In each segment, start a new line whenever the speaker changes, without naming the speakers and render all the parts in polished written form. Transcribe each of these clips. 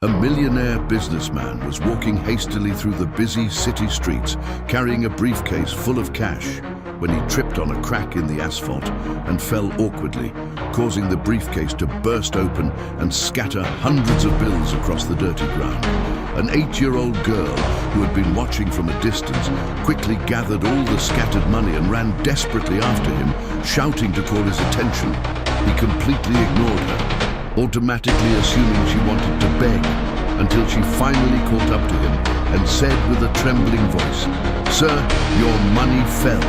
A millionaire businessman was walking hastily through the busy city streets, carrying a briefcase full of cash, when he tripped on a crack in the asphalt and fell awkwardly, causing the briefcase to burst open and scatter hundreds of bills across the dirty ground. An 8-year-old girl, who had been watching from a distance, quickly gathered all the scattered money and ran desperately after him, shouting to call his attention. He completely ignored her, automatically assuming she wanted to beg, until she finally caught up to him and said with a trembling voice, "Sir, your money fell,"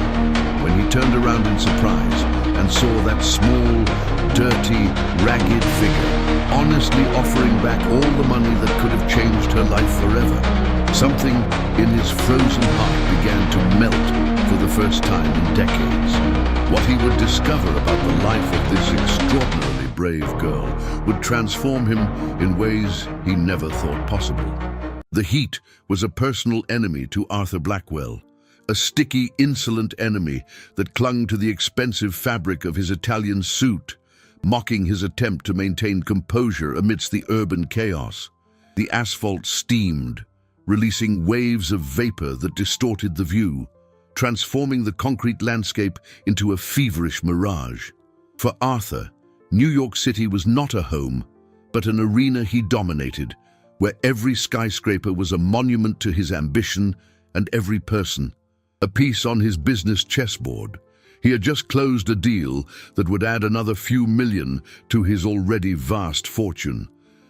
when he turned around in surprise and saw that small, dirty, ragged figure honestly offering back all the money that could have changed her life forever. Something in his frozen heart began to melt for the first time in decades. What he would discover about the life of this extraordinarily brave girl would transform him in ways he never thought possible. The heat was a personal enemy to Arthur Blackwell, a sticky, insolent enemy that clung to the expensive fabric of his Italian suit, mocking his attempt to maintain composure amidst the urban chaos. The asphalt steamed, releasing waves of vapor that distorted the view, transforming the concrete landscape into a feverish mirage. For Arthur, New York City was not a home, but an arena he dominated, where every skyscraper was a monument to his ambition and every person a piece on his business chessboard. He had just closed a deal that would add another few million to his already vast fortune.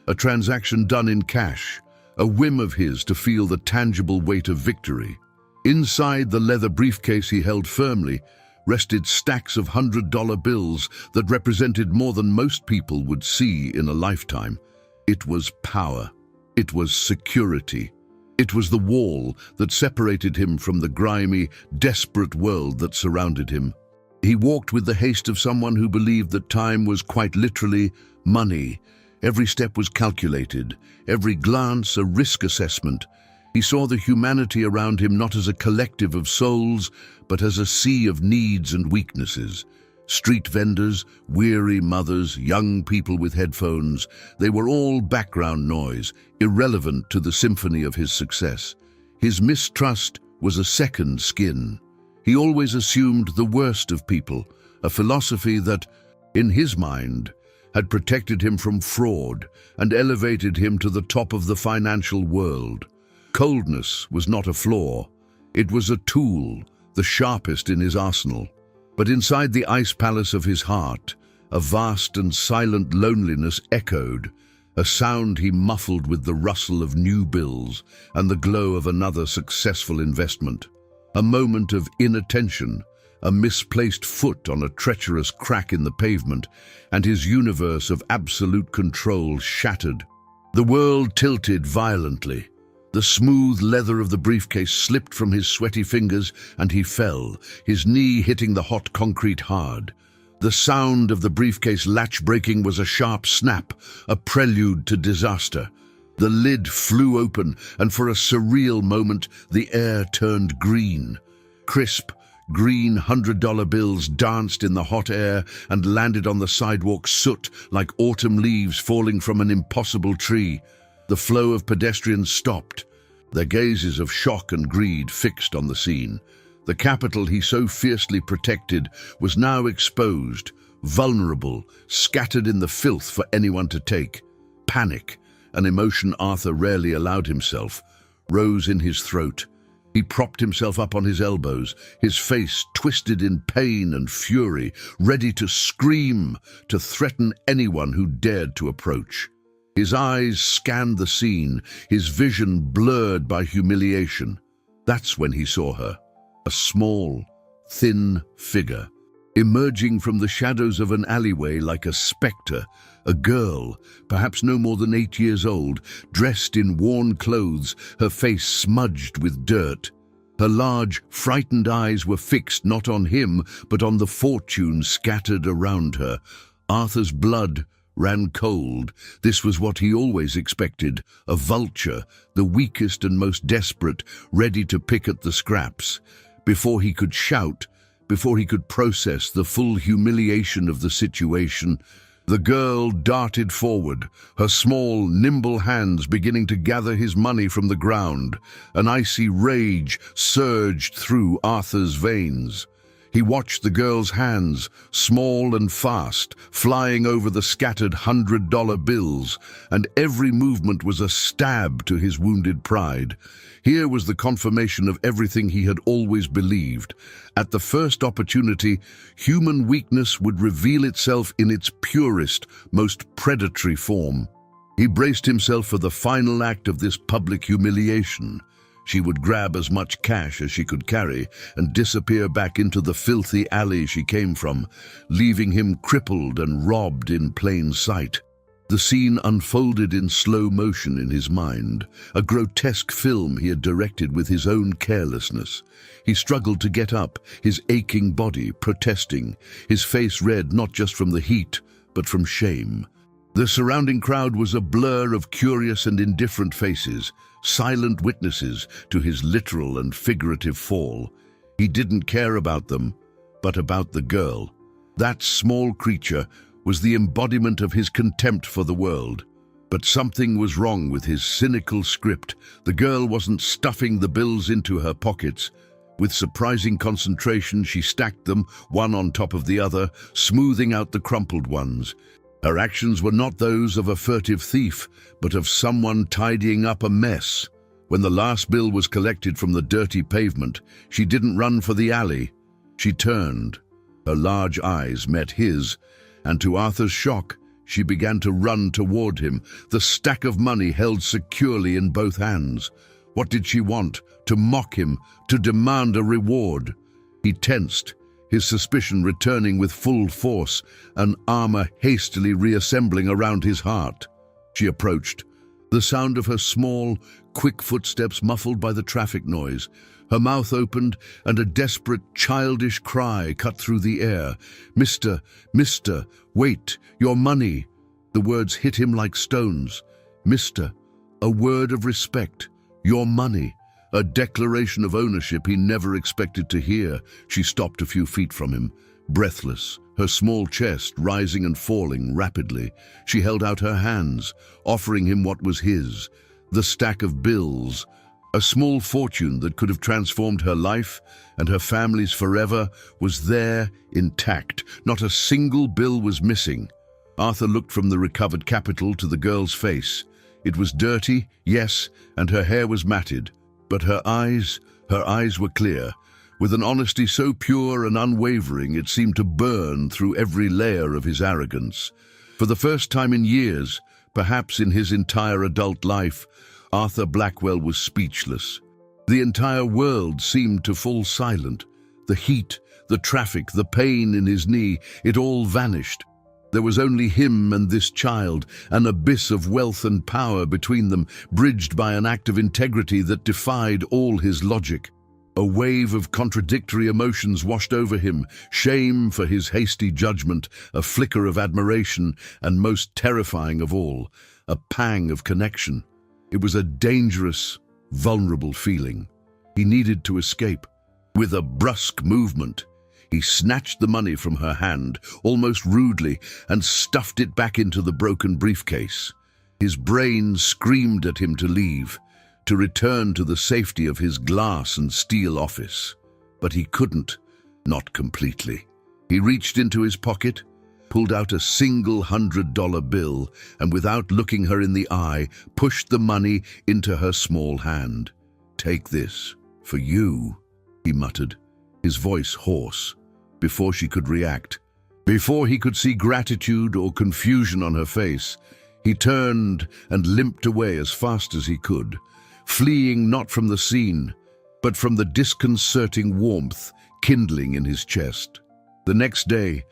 A transaction done in cash, a whim of his to feel the tangible weight of victory. Inside the leather briefcase he held firmly rested stacks of $100 bills that represented more than most people would see in a lifetime. It was power. It was security. It was the wall that separated him from the grimy, desperate world that surrounded him. He walked with the haste of someone who believed that time was quite literally money. Every step was calculated, every glance a risk assessment. He saw the humanity around him not as a collective of souls, but as a sea of needs and weaknesses. Street vendors, weary mothers, young people with headphones, they were all background noise, irrelevant to the symphony of his success. His mistrust was a second skin. He always assumed the worst of people, a philosophy that, in his mind, had protected him from fraud and elevated him to the top of the financial world. Coldness was not a flaw. It was a tool, the sharpest in his arsenal. But inside the ice palace of his heart, a vast and silent loneliness echoed, a sound he muffled with the rustle of new bills and the glow of another successful investment. A moment of inattention, a misplaced foot on a treacherous crack in the pavement, and his universe of absolute control shattered. The world tilted violently. The smooth leather of the briefcase slipped from his sweaty fingers and he fell, his knee hitting the hot concrete hard. The sound of the briefcase latch breaking was a sharp snap, a prelude to disaster. The lid flew open and for a surreal moment the air turned green. Crisp, green $100 bills danced in the hot air and landed on the sidewalk soot like autumn leaves falling from an impossible tree. The flow of pedestrians stopped, their gazes of shock and greed fixed on the scene. The capital he so fiercely protected was now exposed, vulnerable, scattered in the filth for anyone to take. Panic, an emotion Arthur rarely allowed himself, rose in his throat. He propped himself up on his elbows, his face twisted in pain and fury, ready to scream, to threaten anyone who dared to approach. His eyes scanned the scene, his vision blurred by humiliation. That's when he saw her, a small, thin figure, emerging from the shadows of an alleyway like a spectre, a girl, perhaps no more than 8 years old, dressed in worn clothes, her face smudged with dirt. Her large, frightened eyes were fixed not on him, but on the fortune scattered around her. Arthur's blood ran cold. This was what he always expected, a vulture, the weakest and most desperate, ready to pick at the scraps. Before he could shout, before he could process the full humiliation of the situation, The girl darted forward, her small, nimble hands beginning to gather his money from the ground. An icy rage surged through Arthur's veins. He watched the girl's hands, small and fast, flying over the scattered $100 bills, and every movement was a stab to his wounded pride. Here was the confirmation of everything he had always believed. At the first opportunity, human weakness would reveal itself in its purest, most predatory form. He braced himself for the final act of this public humiliation. She would grab as much cash as she could carry and disappear back into the filthy alley she came from, leaving him crippled and robbed in plain sight. The scene unfolded in slow motion in his mind, a grotesque film he had directed with his own carelessness. He struggled to get up, his aching body protesting, his face red not just from the heat, but from shame. The surrounding crowd was a blur of curious and indifferent faces, silent witnesses to his literal and figurative fall. He didn't care about them, but about the girl. That small creature was the embodiment of his contempt for the world. But something was wrong with his cynical script. The girl wasn't stuffing the bills into her pockets. With surprising concentration, she stacked them, one on top of the other, smoothing out the crumpled ones. Her actions were not those of a furtive thief, but of someone tidying up a mess. When the last bill was collected from the dirty pavement, she didn't run for the alley. She turned. Her large eyes met his, and to Arthur's shock, she began to run toward him, the stack of money held securely in both hands. What did she want? To mock him, to demand a reward. He tensed, his suspicion returning with full force, an armor hastily reassembling around his heart. She approached, the sound of her small, quick footsteps muffled by the traffic noise. Her mouth opened, and a desperate, childish cry cut through the air. "Mister, wait, your money." The words hit him like stones. Mister, a word of respect, your money. A declaration of ownership he never expected to hear. She stopped a few feet from him, breathless, her small chest rising and falling rapidly. She held out her hands, offering him what was his, the stack of bills. A small fortune that could have transformed her life and her family's forever was there, intact. Not a single bill was missing. Arthur looked from the recovered capital to the girl's face. It was dirty, yes, and her hair was matted. But her eyes were clear, with an honesty so pure and unwavering it seemed to burn through every layer of his arrogance. For the first time in years, perhaps in his entire adult life, Arthur Blackwell was speechless. The entire world seemed to fall silent. The heat, the traffic, the pain in his knee, it all vanished. There was only him and this child, an abyss of wealth and power between them, bridged by an act of integrity that defied all his logic. A wave of contradictory emotions washed over him, shame for his hasty judgment, a flicker of admiration, and most terrifying of all, a pang of connection. It was a dangerous, vulnerable feeling. He needed to escape. With a brusque movement, he snatched the money from her hand, almost rudely, and stuffed it back into the broken briefcase. His brain screamed at him to leave, to return to the safety of his glass and steel office. But he couldn't, not completely. He reached into his pocket, pulled out a single $100 bill, and without looking her in the eye, pushed the money into her small hand. "Take this, for you," he muttered, his voice hoarse. Before she could react, before he could see gratitude or confusion on her face, he turned and limped away as fast as he could, fleeing not from the scene, but from the disconcerting warmth kindling in his chest. The next day,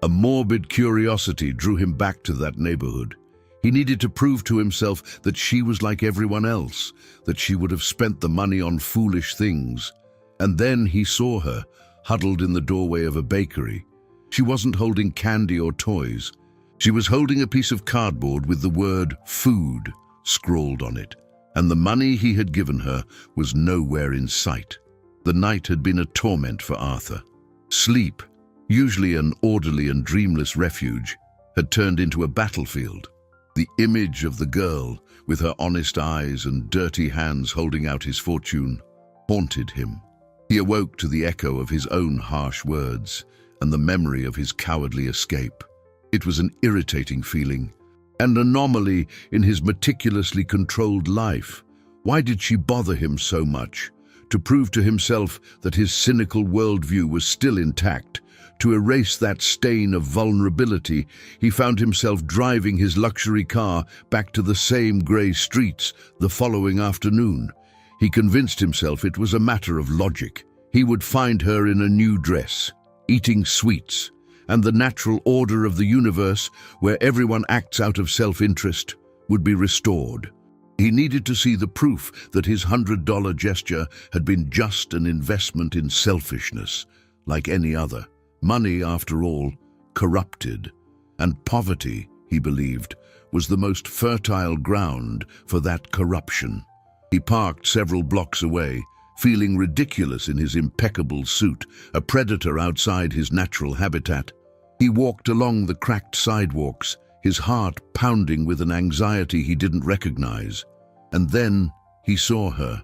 a morbid curiosity drew him back to that neighborhood. He needed to prove to himself that she was like everyone else, that she would have spent the money on foolish things. And then he saw her, huddled in the doorway of a bakery. She wasn't holding candy or toys. She was holding a piece of cardboard with the word "food" scrawled on it, and the money he had given her was nowhere in sight. The night had been a torment for Arthur. Sleep, usually an orderly and dreamless refuge, had turned into a battlefield. The image of the girl, with her honest eyes and dirty hands holding out his fortune, haunted him. He awoke to the echo of his own harsh words and the memory of his cowardly escape. It was an irritating feeling, an anomaly in his meticulously controlled life. Why did she bother him so much? To prove to himself that his cynical worldview was still intact, to erase that stain of vulnerability, he found himself driving his luxury car back to the same grey streets the following afternoon. He convinced himself it was a matter of logic. He would find her in a new dress, eating sweets, and the natural order of the universe, where everyone acts out of self-interest, would be restored. He needed to see the proof that his $100 gesture had been just an investment in selfishness, like any other. Money, after all, corrupted, and poverty, he believed, was the most fertile ground for that corruption. He parked several blocks away, feeling ridiculous in his impeccable suit, a predator outside his natural habitat. He walked along the cracked sidewalks, his heart pounding with an anxiety he didn't recognize. And then he saw her,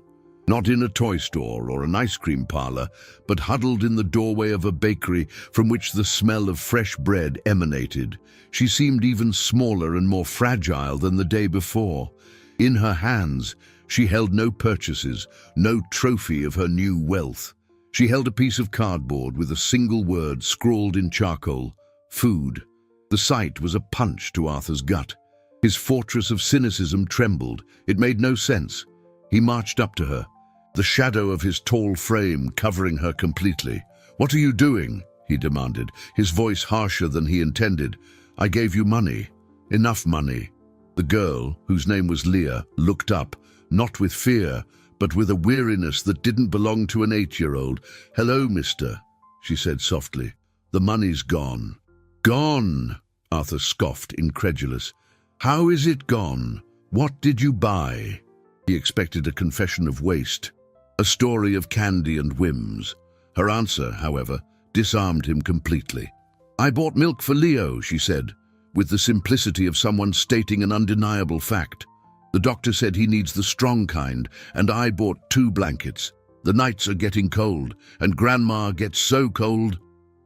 not in a toy store or an ice cream parlor, but huddled in the doorway of a bakery from which the smell of fresh bread emanated. She seemed even smaller and more fragile than the day before. In her hands, she held no purchases, no trophy of her new wealth. She held a piece of cardboard with a single word scrawled in charcoal: food. The sight was a punch to Arthur's gut. His fortress of cynicism trembled. It made no sense. He marched up to her, the shadow of his tall frame covering her completely. "What are you doing?" he demanded, his voice harsher than he intended. "I gave you money. Enough money." The girl, whose name was Leah, looked up, not with fear, but with a weariness that didn't belong to an 8-year-old. "Hello, mister," she said softly. "The money's gone." "Gone?" Arthur scoffed, incredulous. "How is it gone? What did you buy?" He expected a confession of waste, a story of candy and whims. Her answer, however, disarmed him completely. "I bought milk for Leo," she said, with the simplicity of someone stating an undeniable fact. "The doctor said he needs the strong kind, and I bought 2 blankets. The nights are getting cold, and Grandma gets so cold."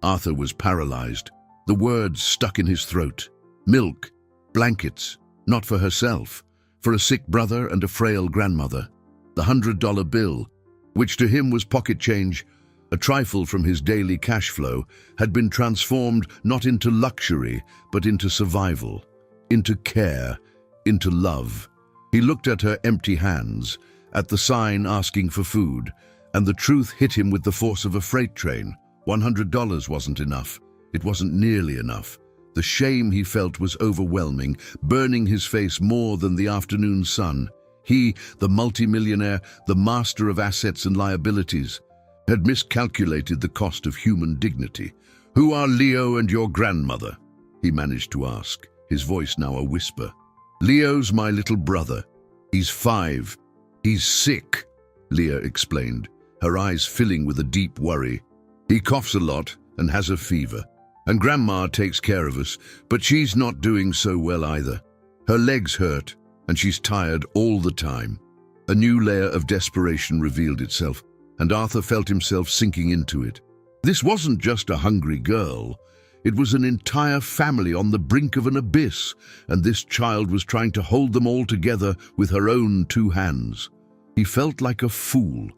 Arthur was paralyzed. The words stuck in his throat. Milk, blankets, not for herself, for a sick brother and a frail grandmother. The $100 bill, which to him was pocket change, a trifle from his daily cash flow, had been transformed not into luxury, but into survival, into care, into love. He looked at her empty hands, at the sign asking for food, and the truth hit him with the force of a freight train. $100 wasn't enough. It wasn't nearly enough. The shame he felt was overwhelming, burning his face more than the afternoon sun. He, the multimillionaire, the master of assets and liabilities, had miscalculated the cost of human dignity. "Who are Leo and your grandmother?" he managed to ask, his voice now a whisper. "Leo's my little brother. He's 5. He's sick," Leah explained, her eyes filling with a deep worry. "He coughs a lot and has a fever. And Grandma takes care of us, but she's not doing so well either. Her legs hurt, and she's tired all the time." A new layer of desperation revealed itself, and Arthur felt himself sinking into it. This wasn't just a hungry girl. It was an entire family on the brink of an abyss, and this child was trying to hold them all together with her own 2 hands. He felt like a fool,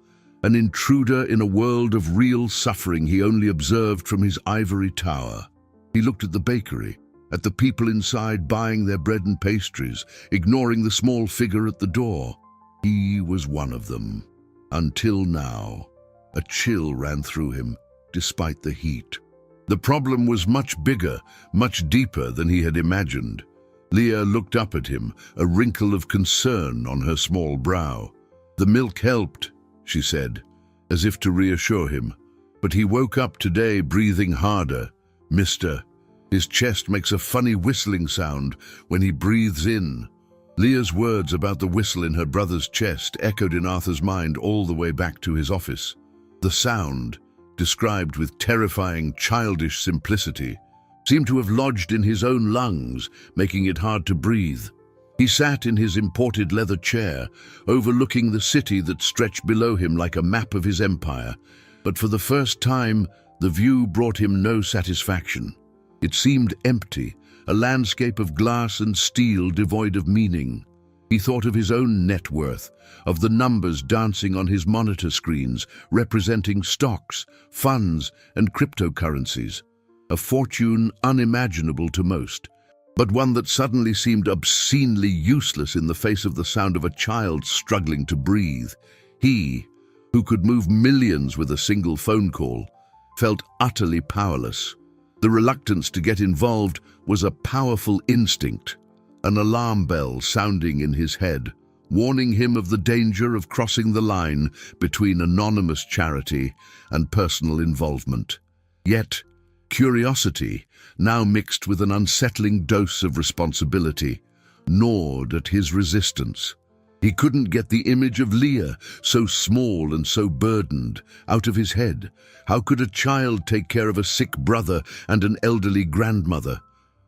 an intruder in a world of real suffering he only observed from his ivory tower. He looked at the bakery, at the people inside buying their bread and pastries, ignoring the small figure at the door. He was one of them. Until now. A chill ran through him, despite the heat. The problem was much bigger, much deeper than he had imagined. Leah looked up at him, a wrinkle of concern on her small brow. "The milk helped," she said, as if to reassure him. "But he woke up today breathing harder. Mister, his chest makes a funny whistling sound when he breathes in." Leah's words about the whistle in her brother's chest echoed in Arthur's mind all the way back to his office. The sound, described with terrifying, childish simplicity, seemed to have lodged in his own lungs, making it hard to breathe. He sat in his imported leather chair, overlooking the city that stretched below him like a map of his empire. But for the first time, the view brought him no satisfaction. It seemed empty, a landscape of glass and steel devoid of meaning. He thought of his own net worth, of the numbers dancing on his monitor screens, representing stocks, funds, and cryptocurrencies. A fortune unimaginable to most, but one that suddenly seemed obscenely useless in the face of the sound of a child struggling to breathe. He, who could move millions with a single phone call, felt utterly powerless. The reluctance to get involved was a powerful instinct, an alarm bell sounding in his head, warning him of the danger of crossing the line between anonymous charity and personal involvement. Yet, curiosity, now mixed with an unsettling dose of responsibility, gnawed at his resistance. He couldn't get the image of Leah, so small and so burdened, out of his head. How could a child take care of a sick brother and an elderly grandmother?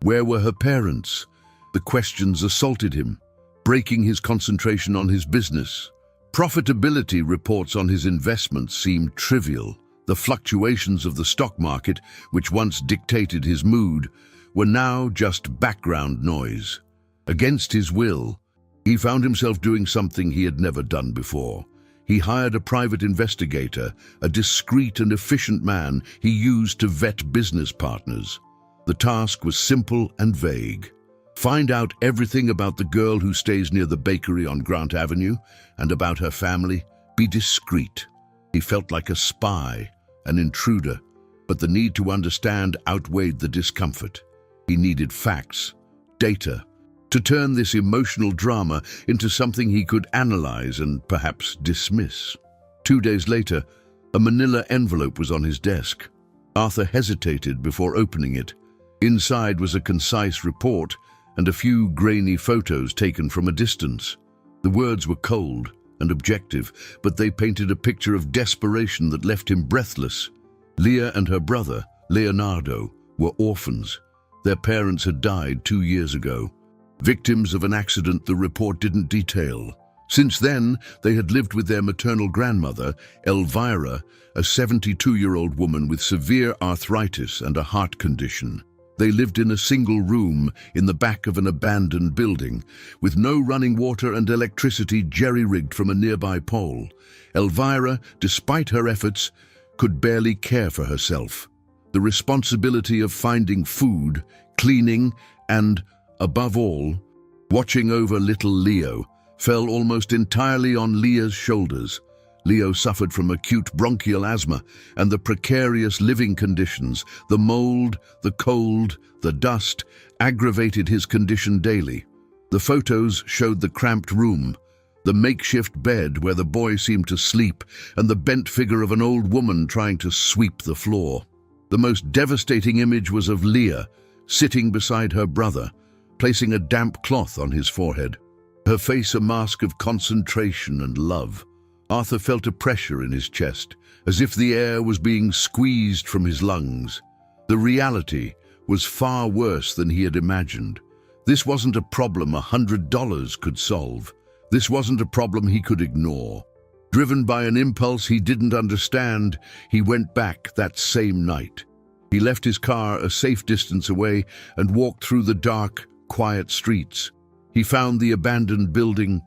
Where were her parents? The questions assaulted him, breaking his concentration on his business. Profitability reports on his investments seemed trivial. The fluctuations of the stock market, which once dictated his mood, were now just background noise. Against his will, he found himself doing something he had never done before. He hired a private investigator, a discreet and efficient man he used to vet business partners. The task was simple and vague. Find out everything about the girl who stays near the bakery on Grant Avenue and about her family. Be discreet. He felt like a spy, an intruder, but the need to understand outweighed the discomfort. He needed facts, data, to turn this emotional drama into something he could analyze and perhaps dismiss. 2 days later, a manila envelope was on his desk. Arthur hesitated before opening it. Inside was a concise report and a few grainy photos taken from a distance. The words were cold and objective, but they painted a picture of desperation that left him breathless. Leah and her brother, Leonardo, were orphans. Their parents had died 2 years ago. Victims of an accident the report didn't detail. Since then, they had lived with their maternal grandmother, Elvira, a 72-year-old woman with severe arthritis and a heart condition. They lived in a single room in the back of an abandoned building, with no running water and electricity jerry-rigged from a nearby pole. Elvira, despite her efforts, could barely care for herself. The responsibility of finding food, cleaning, and, above all, watching over little Leo fell almost entirely on Leah's shoulders. Leo suffered from acute bronchial asthma, and the precarious living conditions, the mold, the cold, the dust, aggravated his condition daily. The photos showed the cramped room, the makeshift bed where the boy seemed to sleep, and the bent figure of an old woman trying to sweep the floor. The most devastating image was of Leah, sitting beside her brother, placing a damp cloth on his forehead, her face a mask of concentration and love. Arthur felt a pressure in his chest, as if the air was being squeezed from his lungs. The reality was far worse than he had imagined. This wasn't a problem $100 could solve. This wasn't a problem he could ignore. Driven by an impulse he didn't understand, he went back that same night. He left his car a safe distance away and walked through the dark, quiet streets. He found the abandoned building,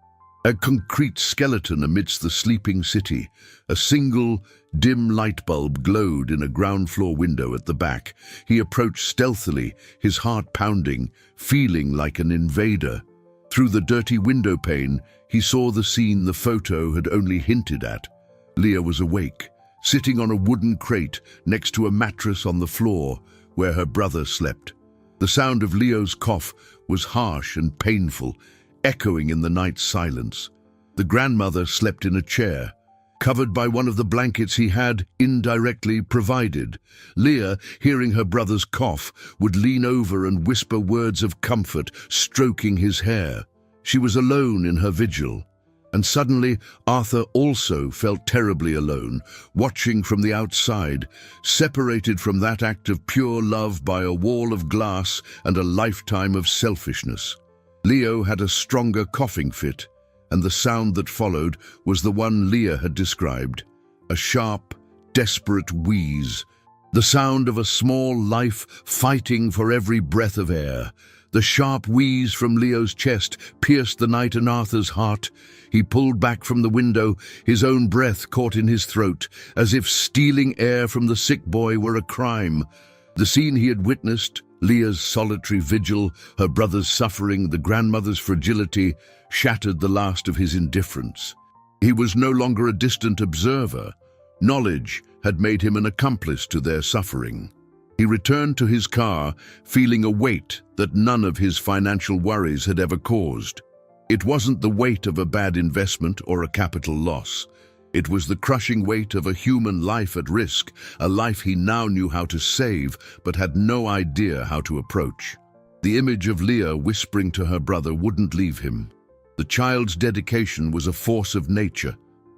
a concrete skeleton amidst the sleeping city. A single, dim light bulb glowed in a ground-floor window at the back. He approached stealthily, his heart pounding, feeling like an invader. Through the dirty window pane, he saw the scene the photo had only hinted at. Leah was awake, sitting on a wooden crate next to a mattress on the floor where her brother slept. The sound of Leo's cough was harsh and painful, echoing in the night silence. The grandmother slept in a chair, covered by one of the blankets he had indirectly provided. Leah, hearing her brother's cough, would lean over and whisper words of comfort, stroking his hair. She was alone in her vigil. And suddenly, Arthur also felt terribly alone, watching from the outside, separated from that act of pure love by a wall of glass and a lifetime of selfishness. Leo had a stronger coughing fit, and the sound that followed was the one Leah had described, a sharp, desperate wheeze, the sound of a small life fighting for every breath of air. The sharp wheeze from Leo's chest pierced the night in Arthur's heart. He pulled back from the window, his own breath caught in his throat, as if stealing air from the sick boy were a crime. The scene he had witnessed, Leah's solitary vigil, her brother's suffering, the grandmother's fragility, shattered the last of his indifference. He was no longer a distant observer. Knowledge had made him an accomplice to their suffering. He returned to his car, feeling a weight that none of his financial worries had ever caused. It wasn't the weight of a bad investment or a capital loss. It was the crushing weight of a human life at risk, a life he now knew how to save, but had no idea how to approach. The image of Leah whispering to her brother wouldn't leave him. The child's dedication was a force of nature,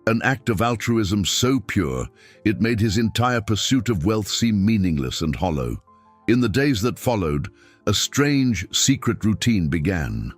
an act of altruism so pure, it made his entire pursuit of wealth seem meaningless and hollow. In the days that followed, a strange, secret routine began.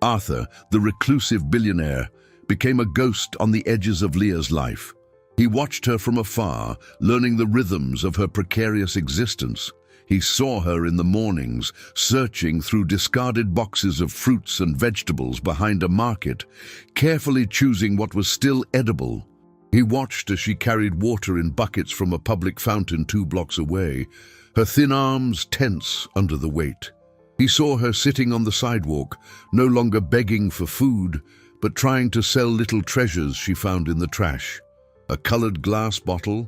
Arthur, the reclusive billionaire, became a ghost on the edges of Leah's life. He watched her from afar, learning the rhythms of her precarious existence. He saw her in the mornings, searching through discarded boxes of fruits and vegetables behind a market, carefully choosing what was still edible. He watched as she carried water in buckets from a public fountain 2 blocks away, her thin arms tense under the weight. He saw her sitting on the sidewalk, no longer begging for food, but trying to sell little treasures she found in the trash. A colored glass bottle,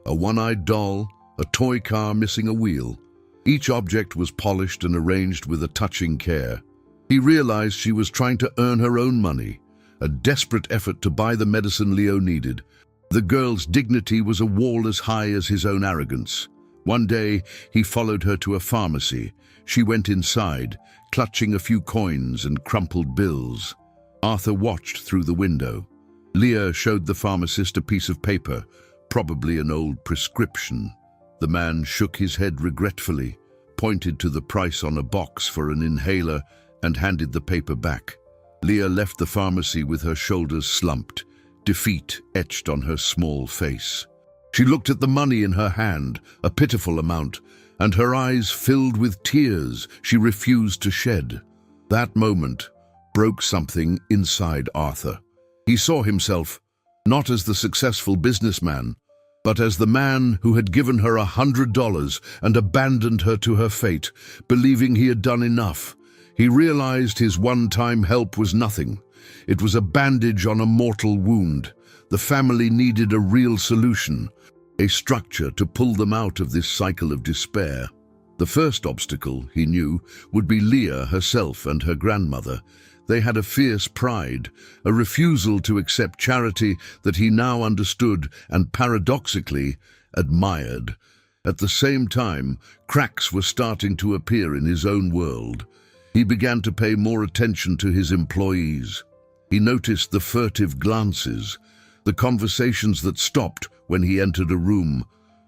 a one-eyed doll, a toy car missing a wheel. Each object was polished and arranged with a touching care. He realized she was trying to earn her own money, a desperate effort to buy the medicine Leo needed. The girl's dignity was a wall as high as his own arrogance. One day, he followed her to a pharmacy. She went inside, clutching a few coins and crumpled bills. Arthur watched through the window. Leah showed the pharmacist a piece of paper, probably an old prescription. The man shook his head regretfully, pointed to the price on a box for an inhaler, and handed the paper back. Leah left the pharmacy with her shoulders slumped, defeat etched on her small face. She looked at the money in her hand, a pitiful amount, and her eyes filled with tears she refused to shed. That moment broke something inside Arthur. He saw himself not as the successful businessman, but as the man who had given her $100 and abandoned her to her fate, believing he had done enough. He realized his one-time help was nothing. It was a bandage on a mortal wound. The family needed a real solution, a structure to pull them out of this cycle of despair. The first obstacle, he knew, would be Leah herself and her grandmother. They had a fierce pride, a refusal to accept charity that he now understood and, paradoxically, admired. At the same time, cracks were starting to appear in his own world. He began to pay more attention to his employees. He noticed the furtive glances, the conversations that stopped when he entered a room.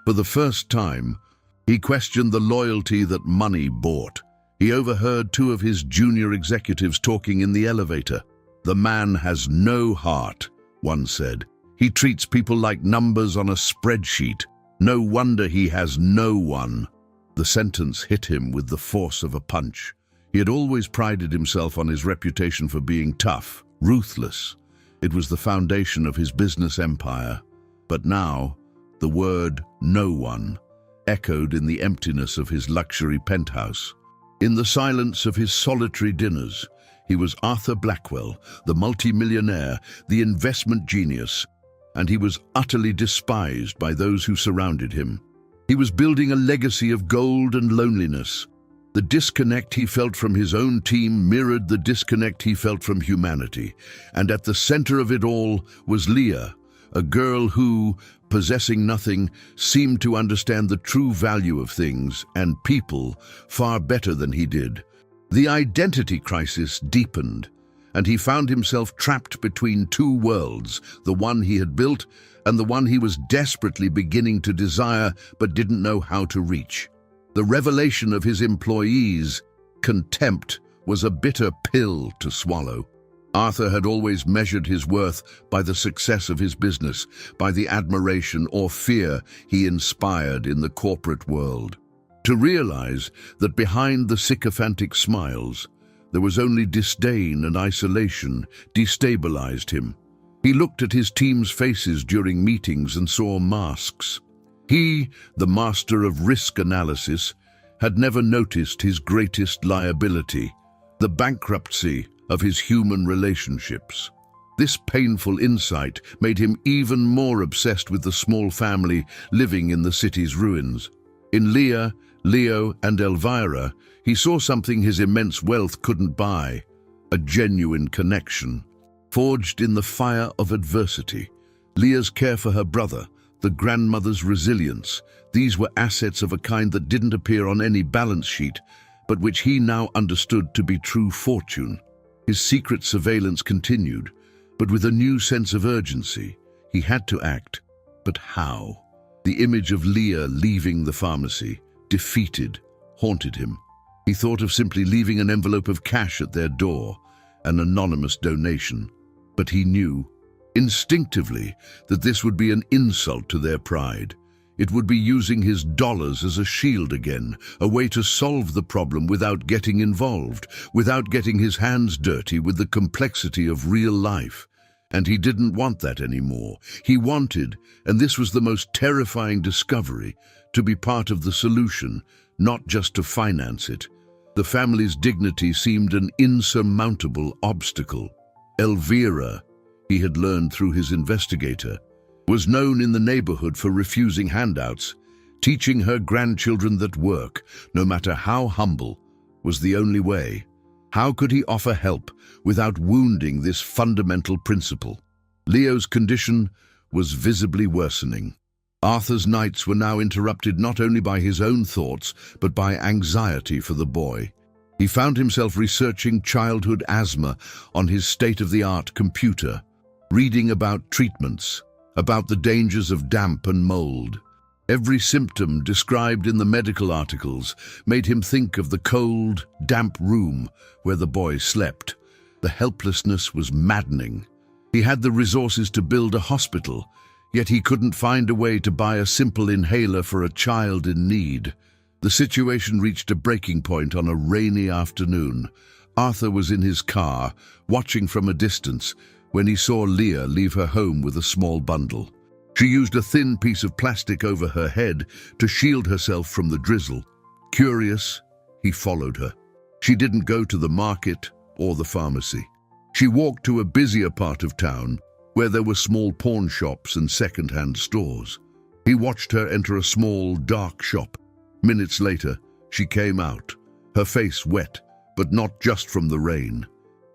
For the first time, he questioned the loyalty that money bought. He overheard 2 of his junior executives talking in the elevator. "The man has no heart," one said. "He treats people like numbers on a spreadsheet. No wonder he has no one." The sentence hit him with the force of a punch. He had always prided himself on his reputation for being tough, ruthless. It was the foundation of his business empire. But now, the word "no one" echoed in the emptiness of his luxury penthouse. In the silence of his solitary dinners, he was Arthur Blackwell, the multimillionaire, the investment genius, and he was utterly despised by those who surrounded him. He was building a legacy of gold and loneliness. The disconnect he felt from his own team mirrored the disconnect he felt from humanity, and at the center of it all was Leah, a girl who, possessing nothing, seemed to understand the true value of things and people far better than he did. The identity crisis deepened. and he found himself trapped between two worlds, the one he had built and the one he was desperately beginning to desire but didn't know how to reach. The revelation of his employees' contempt was a bitter pill to swallow. Arthur had always measured his worth by the success of his business, by the admiration or fear he inspired in the corporate world. To realize that behind the sycophantic smiles, there was only disdain and isolation destabilized him. He looked at his team's faces during meetings and saw masks. He, the master of risk analysis, had never noticed his greatest liability, the bankruptcy of his human relationships. This painful insight made him even more obsessed with the small family living in the city's ruins. In Leah, Leo, and Elvira, he saw something his immense wealth couldn't buy, a genuine connection. Forged in the fire of adversity, Leah's care for her brother, the grandmother's resilience, these were assets of a kind that didn't appear on any balance sheet, but which he now understood to be true fortune. His secret surveillance continued, but with a new sense of urgency. He had to act. But how? The image of Leah leaving the pharmacy, defeated, haunted him. He thought of simply leaving an envelope of cash at their door, an anonymous donation. But he knew, instinctively, that this would be an insult to their pride. It would be using his dollars as a shield again, a way to solve the problem without getting involved, without getting his hands dirty with the complexity of real life. And he didn't want that anymore. He wanted, and this was the most terrifying discovery, to be part of the solution, not just to finance it. The family's dignity seemed an insurmountable obstacle. Elvira, he had learned through his investigator, was known in the neighborhood for refusing handouts, teaching her grandchildren that work, no matter how humble, was the only way. How could he offer help without wounding this fundamental principle? Leo's condition was visibly worsening. Arthur's nights were now interrupted not only by his own thoughts, but by anxiety for the boy. He found himself researching childhood asthma on his state-of-the-art computer, reading about treatments, about the dangers of damp and mold. Every symptom described in the medical articles made him think of the cold, damp room where the boy slept. The helplessness was maddening. He had the resources to build a hospital, yet he couldn't find a way to buy a simple inhaler for a child in need. The situation reached a breaking point on a rainy afternoon. Arthur was in his car, watching from a distance, when he saw Leah leave her home with a small bundle. She used a thin piece of plastic over her head to shield herself from the drizzle. Curious, he followed her. She didn't go to the market or the pharmacy. She walked to a busier part of town, where there were small pawn shops and second-hand stores. He watched her enter a small, dark shop. Minutes later, she came out, her face wet, but not just from the rain.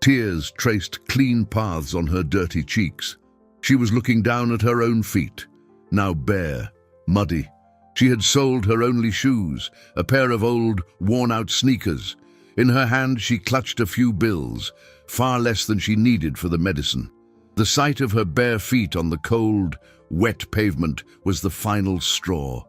Tears traced clean paths on her dirty cheeks. She was looking down at her own feet, now bare, muddy. She had sold her only shoes, a pair of old, worn-out sneakers. In her hand, she clutched a few bills, far less than she needed for the medicine. The sight of her bare feet on the cold, wet pavement was the final straw.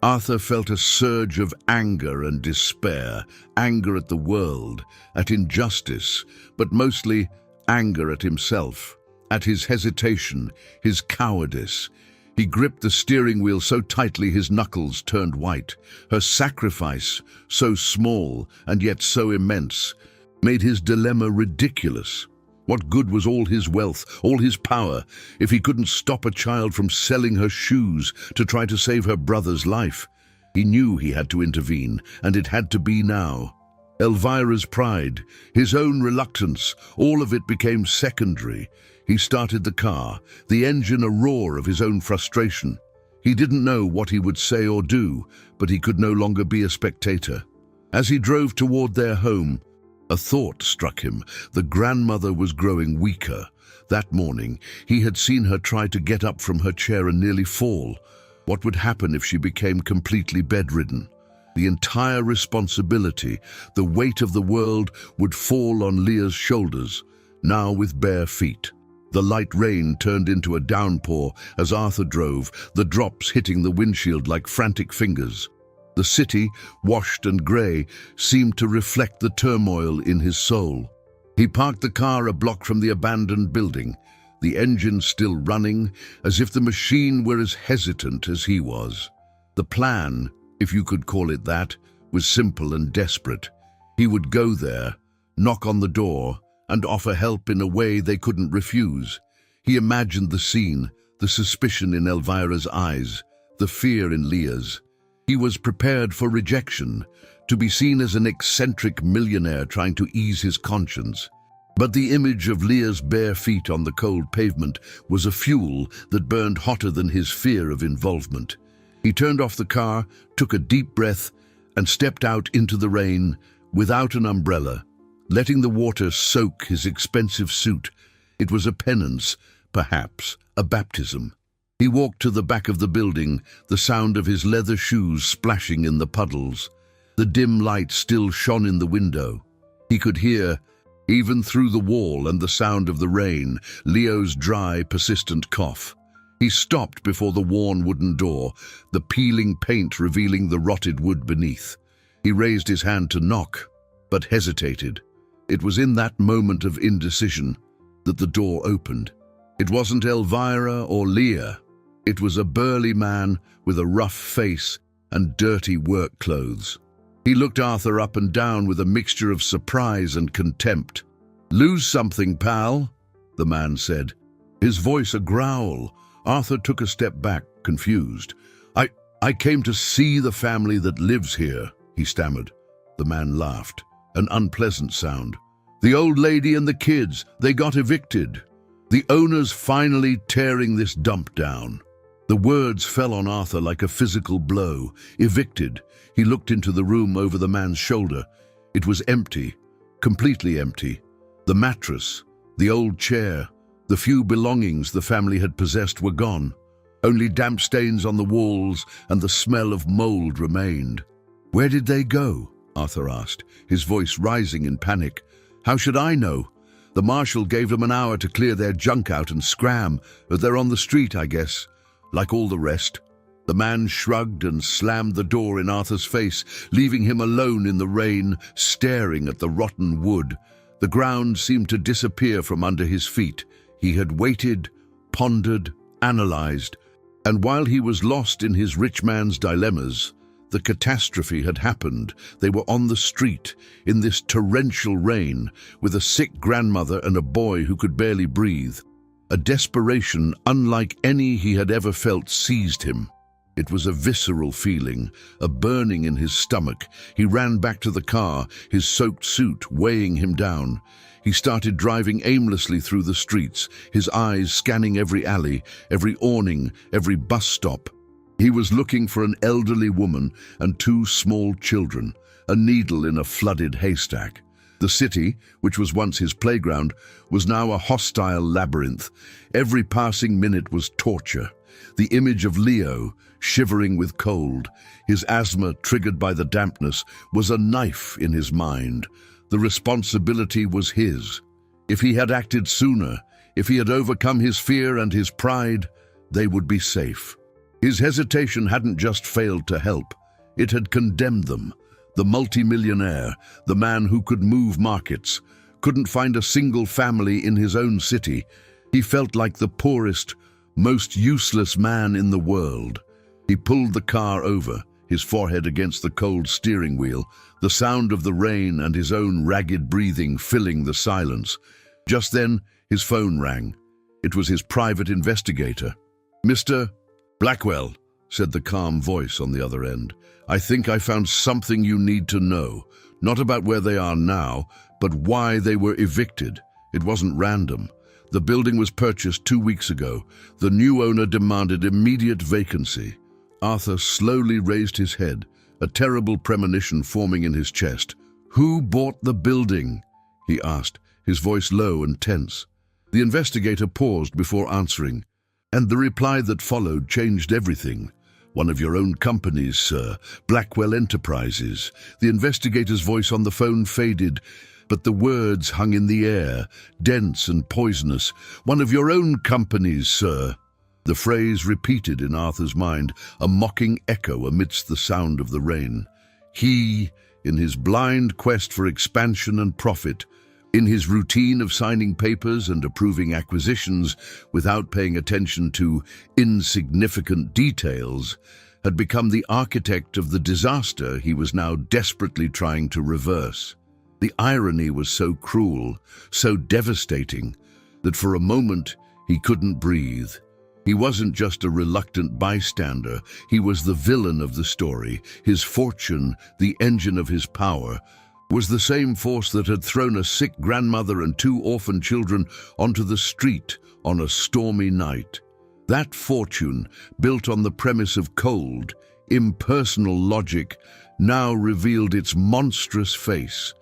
Arthur felt a surge of anger and despair, anger at the world, at injustice, but mostly anger at himself, at his hesitation, his cowardice. He gripped the steering wheel so tightly his knuckles turned white. Her sacrifice, so small and yet so immense, made his dilemma ridiculous. What good was all his wealth, all his power, if he couldn't stop a child from selling her shoes to try to save her brother's life? He knew he had to intervene, and it had to be now. Elvira's pride, his own reluctance, all of it became secondary. He started the car, the engine a roar of his own frustration. He didn't know what he would say or do, but he could no longer be a spectator. As he drove toward their home, a thought struck him. The grandmother was growing weaker. That morning, he had seen her try to get up from her chair and nearly fall. What would happen if she became completely bedridden? The entire responsibility, the weight of the world, would fall on Leah's shoulders. now with bare feet. The light rain turned into a downpour as Arthur drove, the drops hitting the windshield like frantic fingers. The city, washed and grey, seemed to reflect the turmoil in his soul. He parked the car a block from the abandoned building, the engine still running, as if the machine were as hesitant as he was. The plan, if you could call it that, was simple and desperate. He would go there, knock on the door, and offer help in a way they couldn't refuse. He imagined the scene, the suspicion in Elvira's eyes, the fear in Leah's. He was prepared for rejection, to be seen as an eccentric millionaire trying to ease his conscience. But the image of Leah's bare feet on the cold pavement was a fuel that burned hotter than his fear of involvement. He turned off the car, took a deep breath, and stepped out into the rain without an umbrella, letting the water soak his expensive suit. It was a penance, perhaps a baptism. He walked to the back of the building, the sound of his leather shoes splashing in the puddles. The dim light still shone in the window. He could hear, even through the wall and the sound of the rain, Leo's dry, persistent cough. He stopped before the worn wooden door, the peeling paint revealing the rotted wood beneath. He raised his hand to knock, but hesitated. It was in that moment of indecision that the door opened. It wasn't Elvira or Leah. It was a burly man with a rough face and dirty work clothes. He looked Arthur up and down with a mixture of surprise and contempt. "Lose something, pal," the man said, his voice a growl. Arthur took a step back, confused. I came to see the family that lives here," he stammered. The man laughed, an unpleasant sound. "The old lady and the kids, they got evicted. The owner's finally tearing this dump down." The words fell on Arthur like a physical blow. Evicted. He looked into the room over the man's shoulder. It was empty, completely empty. The mattress, the old chair, the few belongings the family had possessed were gone. Only damp stains on the walls and the smell of mold remained. "Where did they go?" Arthur asked, his voice rising in panic. "How should I know? The marshal gave them an hour to clear their junk out and scram, but they're on the street, I guess. Like all the rest." The man shrugged and slammed the door in Arthur's face, leaving him alone in the rain, staring at the rotten wood. The ground seemed to disappear from under his feet. He had waited, pondered, analyzed, and while he was lost in his rich man's dilemmas, the catastrophe had happened. They were on the street, in this torrential rain, with a sick grandmother and a boy who could barely breathe. A desperation unlike any he had ever felt seized him. It was a visceral feeling, a burning in his stomach. He ran back to the car, his soaked suit weighing him down. He started driving aimlessly through the streets, his eyes scanning every alley, every awning, every bus stop. He was looking for an elderly woman and two small children, a needle in a flooded haystack. The city, which was once his playground, was now a hostile labyrinth. Every passing minute was torture. The image of Leo, shivering with cold, his asthma triggered by the dampness, was a knife in his mind. The responsibility was his. If he had acted sooner, if he had overcome his fear and his pride, they would be safe. His hesitation hadn't just failed to help, it had condemned them. The multimillionaire, the man who could move markets, couldn't find a single family in his own city. He felt like the poorest, most useless man in the world. He pulled the car over, his forehead against the cold steering wheel, the sound of the rain and his own ragged breathing filling the silence. Just then, his phone rang. It was his private investigator. "Mr. Blackwell," said the calm voice on the other end. "I think I found something you need to know. Not about where they are now, but why they were evicted. It wasn't random. The building was purchased 2 weeks ago. The new owner demanded immediate vacancy." Arthur slowly raised his head, a terrible premonition forming in his chest. "Who bought the building?" he asked, his voice low and tense. The investigator paused before answering, and the reply that followed changed everything. "One of your own companies, sir, Blackwell Enterprises." The investigator's voice on the phone faded, but the words hung in the air, dense and poisonous. "One of your own companies, sir." The phrase repeated in Arthur's mind, a mocking echo amidst the sound of the rain. He, in his blind quest for expansion and profit, in his routine of signing papers and approving acquisitions without paying attention to insignificant details, had become the architect of the disaster he was now desperately trying to reverse. The irony was so cruel, so devastating, that for a moment he couldn't breathe. He wasn't just a reluctant bystander, he was the villain of the story. His fortune, the engine of his power, was the same force that had thrown a sick grandmother and 2 orphan children onto the street on a stormy night. That fortune, built on the premise of cold, impersonal logic, now revealed its monstrous face.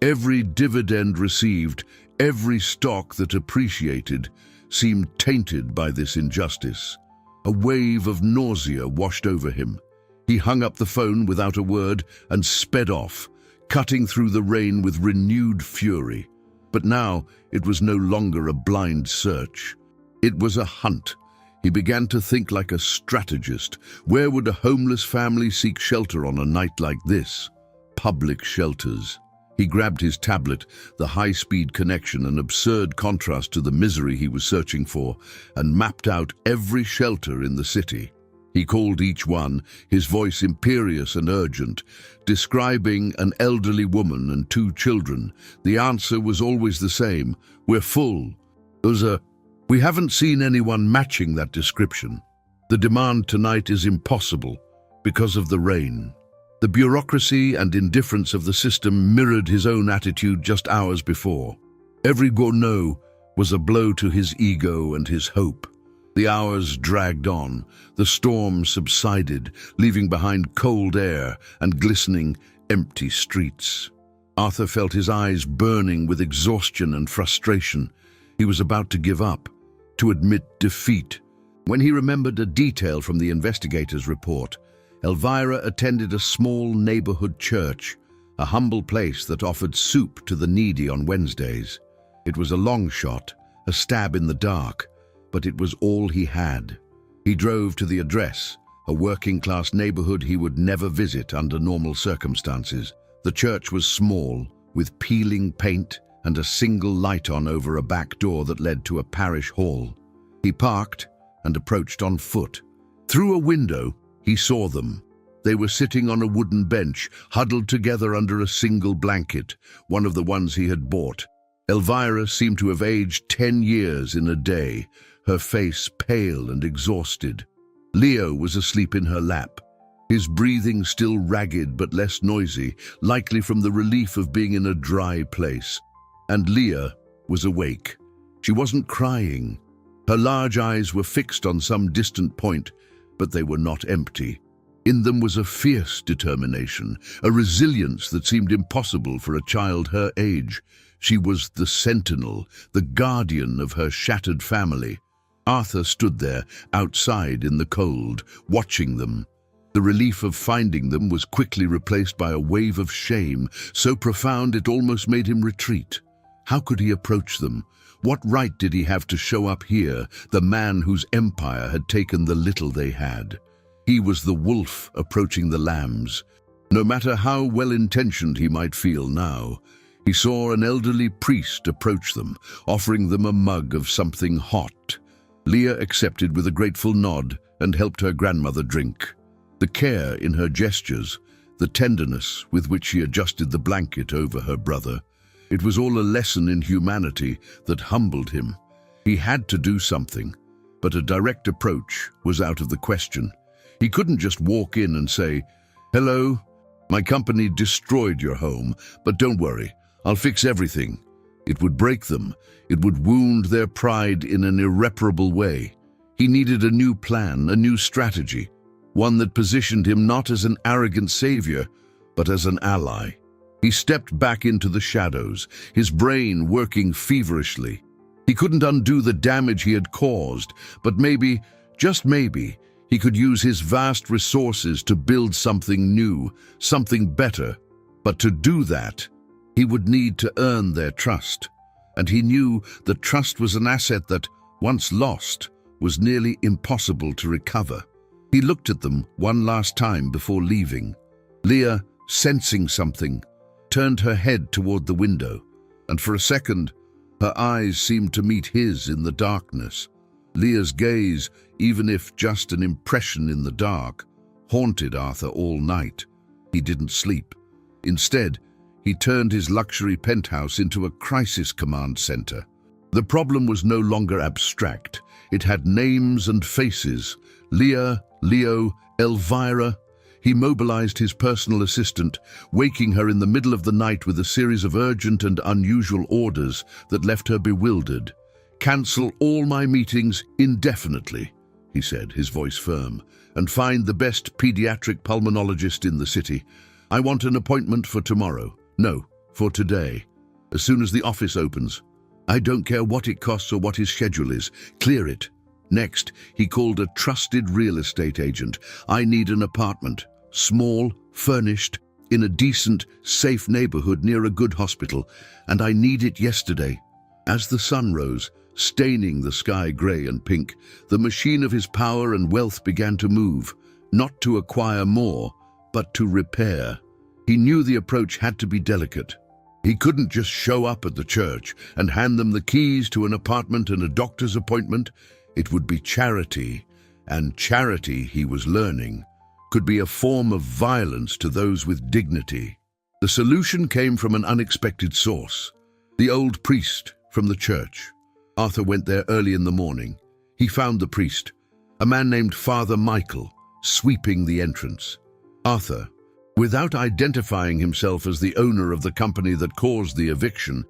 Every dividend received, every stock that appreciated, seemed tainted by this injustice. A wave of nausea washed over him. He hung up the phone without a word and sped off, cutting through the rain with renewed fury. But now it was no longer a blind search. It was a hunt. He began to think like a strategist. Where would a homeless family seek shelter on a night like this? Public shelters. He grabbed his tablet, the high-speed connection, an absurd contrast to the misery he was searching for, and mapped out every shelter in the city. He called each one, his voice imperious and urgent, describing an elderly woman and 2 children. The answer was always the same: "We're full." We haven't seen anyone matching that description. The demand tonight is impossible because of the rain. The bureaucracy and indifference of the system mirrored his own attitude just hours before. Every no was a blow to his ego and his hope. The hours dragged on. The storm subsided, leaving behind cold air and glistening, empty streets. Arthur felt his eyes burning with exhaustion and frustration. He was about to give up, to admit defeat, when he remembered a detail from the investigator's report. Elvira attended a small neighborhood church, a humble place that offered soup to the needy on Wednesdays. It was a long shot, a stab in the dark, but it was all he had. He drove to the address, a working-class neighborhood he would never visit under normal circumstances. The church was small, with peeling paint and a single light on over a back door that led to a parish hall. He parked and approached on foot. Through a window, he saw them. They were sitting on a wooden bench, huddled together under a single blanket, one of the ones he had bought. Elvira seemed to have aged 10 years in a day, her face pale and exhausted. Leo was asleep in her lap, his breathing still ragged but less noisy, likely from the relief of being in a dry place. And Leah was awake. She wasn't crying. Her large eyes were fixed on some distant point, but they were not empty. In them was a fierce determination, a resilience that seemed impossible for a child her age. She was the sentinel, the guardian of her shattered family. Arthur stood there, outside in the cold, watching them. The relief of finding them was quickly replaced by a wave of shame, so profound it almost made him retreat. How could he approach them? What right did he have to show up here, the man whose empire had taken the little they had? He was the wolf approaching the lambs. No matter how well-intentioned he might feel now, he saw an elderly priest approach them, offering them a mug of something hot. Leah accepted with a grateful nod and helped her grandmother drink. The care in her gestures, the tenderness with which she adjusted the blanket over her brother, it was all a lesson in humanity that humbled him. He had to do something, but a direct approach was out of the question. He couldn't just walk in and say, "Hello, my company destroyed your home, but don't worry, I'll fix everything." It would break them. It would wound their pride in an irreparable way. He needed a new plan, a new strategy, one that positioned him not as an arrogant savior, but as an ally. He stepped back into the shadows, his brain working feverishly. He couldn't undo the damage he had caused, but maybe, just maybe, he could use his vast resources to build something new, something better. But to do that, He would need to earn their trust, and he knew that trust was an asset that, once lost, was nearly impossible to recover. He looked at them one last time before leaving. Leah, sensing something, turned her head toward the window, and for a second, her eyes seemed to meet his in the darkness. Leah's gaze, even if just an impression in the dark, haunted Arthur all night. He didn't sleep. Instead, he turned his luxury penthouse into a crisis command center. The problem was no longer abstract. It had names and faces. Leah, Leo, Elvira. He mobilized his personal assistant, waking her in the middle of the night with a series of urgent and unusual orders that left her bewildered. "Cancel all my meetings indefinitely," he said, his voice firm, "and find the best pediatric pulmonologist in the city. I want an appointment for tomorrow. No, for today. As soon as the office opens. I don't care what it costs or what his schedule is. Clear it." Next, he called a trusted real estate agent. "I need an apartment. Small, furnished, in a decent, safe neighborhood near a good hospital, and I need it yesterday." As the sun rose, staining the sky gray and pink, the machine of his power and wealth began to move, not to acquire more, but to repair. He knew the approach had to be delicate. He couldn't just show up at the church and hand them the keys to an apartment and a doctor's appointment. It would be charity, and charity, he was learning, could be a form of violence to those with dignity. The solution came from an unexpected source: the old priest from the church. Arthur went there early in the morning. He found the priest, a man named Father Michael, sweeping the entrance. Arthur, without identifying himself as the owner of the company that caused the eviction,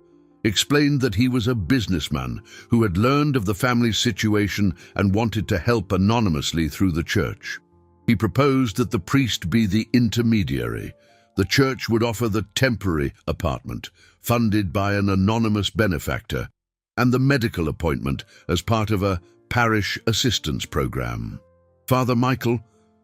explained that he was a businessman who had learned of the family's situation and wanted to help anonymously through the church. He proposed that the priest be the intermediary. The church would offer the temporary apartment, funded by an anonymous benefactor, and the medical appointment as part of a parish assistance program. Father Michael,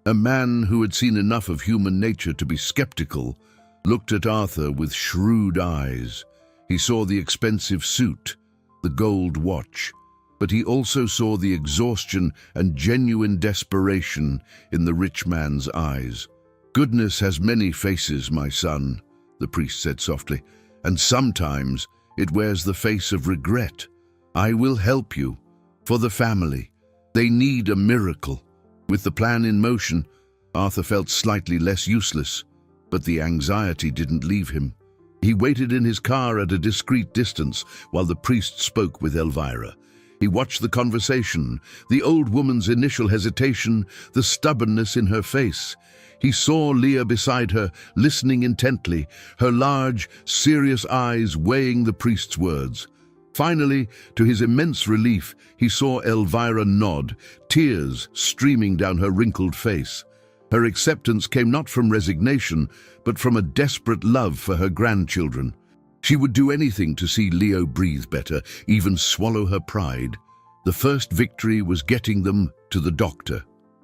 a man who had seen enough of human nature to be skeptical, looked at Arthur with shrewd eyes. He saw the expensive suit, the gold watch, but he also saw the exhaustion and genuine desperation in the rich man's eyes. "Goodness has many faces, my son," the priest said softly, "and sometimes it wears the face of regret. I will help you. For the family. They need a miracle." With the plan in motion, Arthur felt slightly less useless, but the anxiety didn't leave him. He waited in his car at a discreet distance while the priest spoke with Elvira. He watched the conversation, the old woman's initial hesitation, the stubbornness in her face. He saw Leah beside her, listening intently, her large, serious eyes weighing the priest's words. Finally, to his immense relief, he saw Elvira nod, tears streaming down her wrinkled face. Her acceptance came not from resignation, but from a desperate love for her grandchildren. She would do anything to see Leo breathe better, even swallow her pride. The first victory was getting them to the doctor.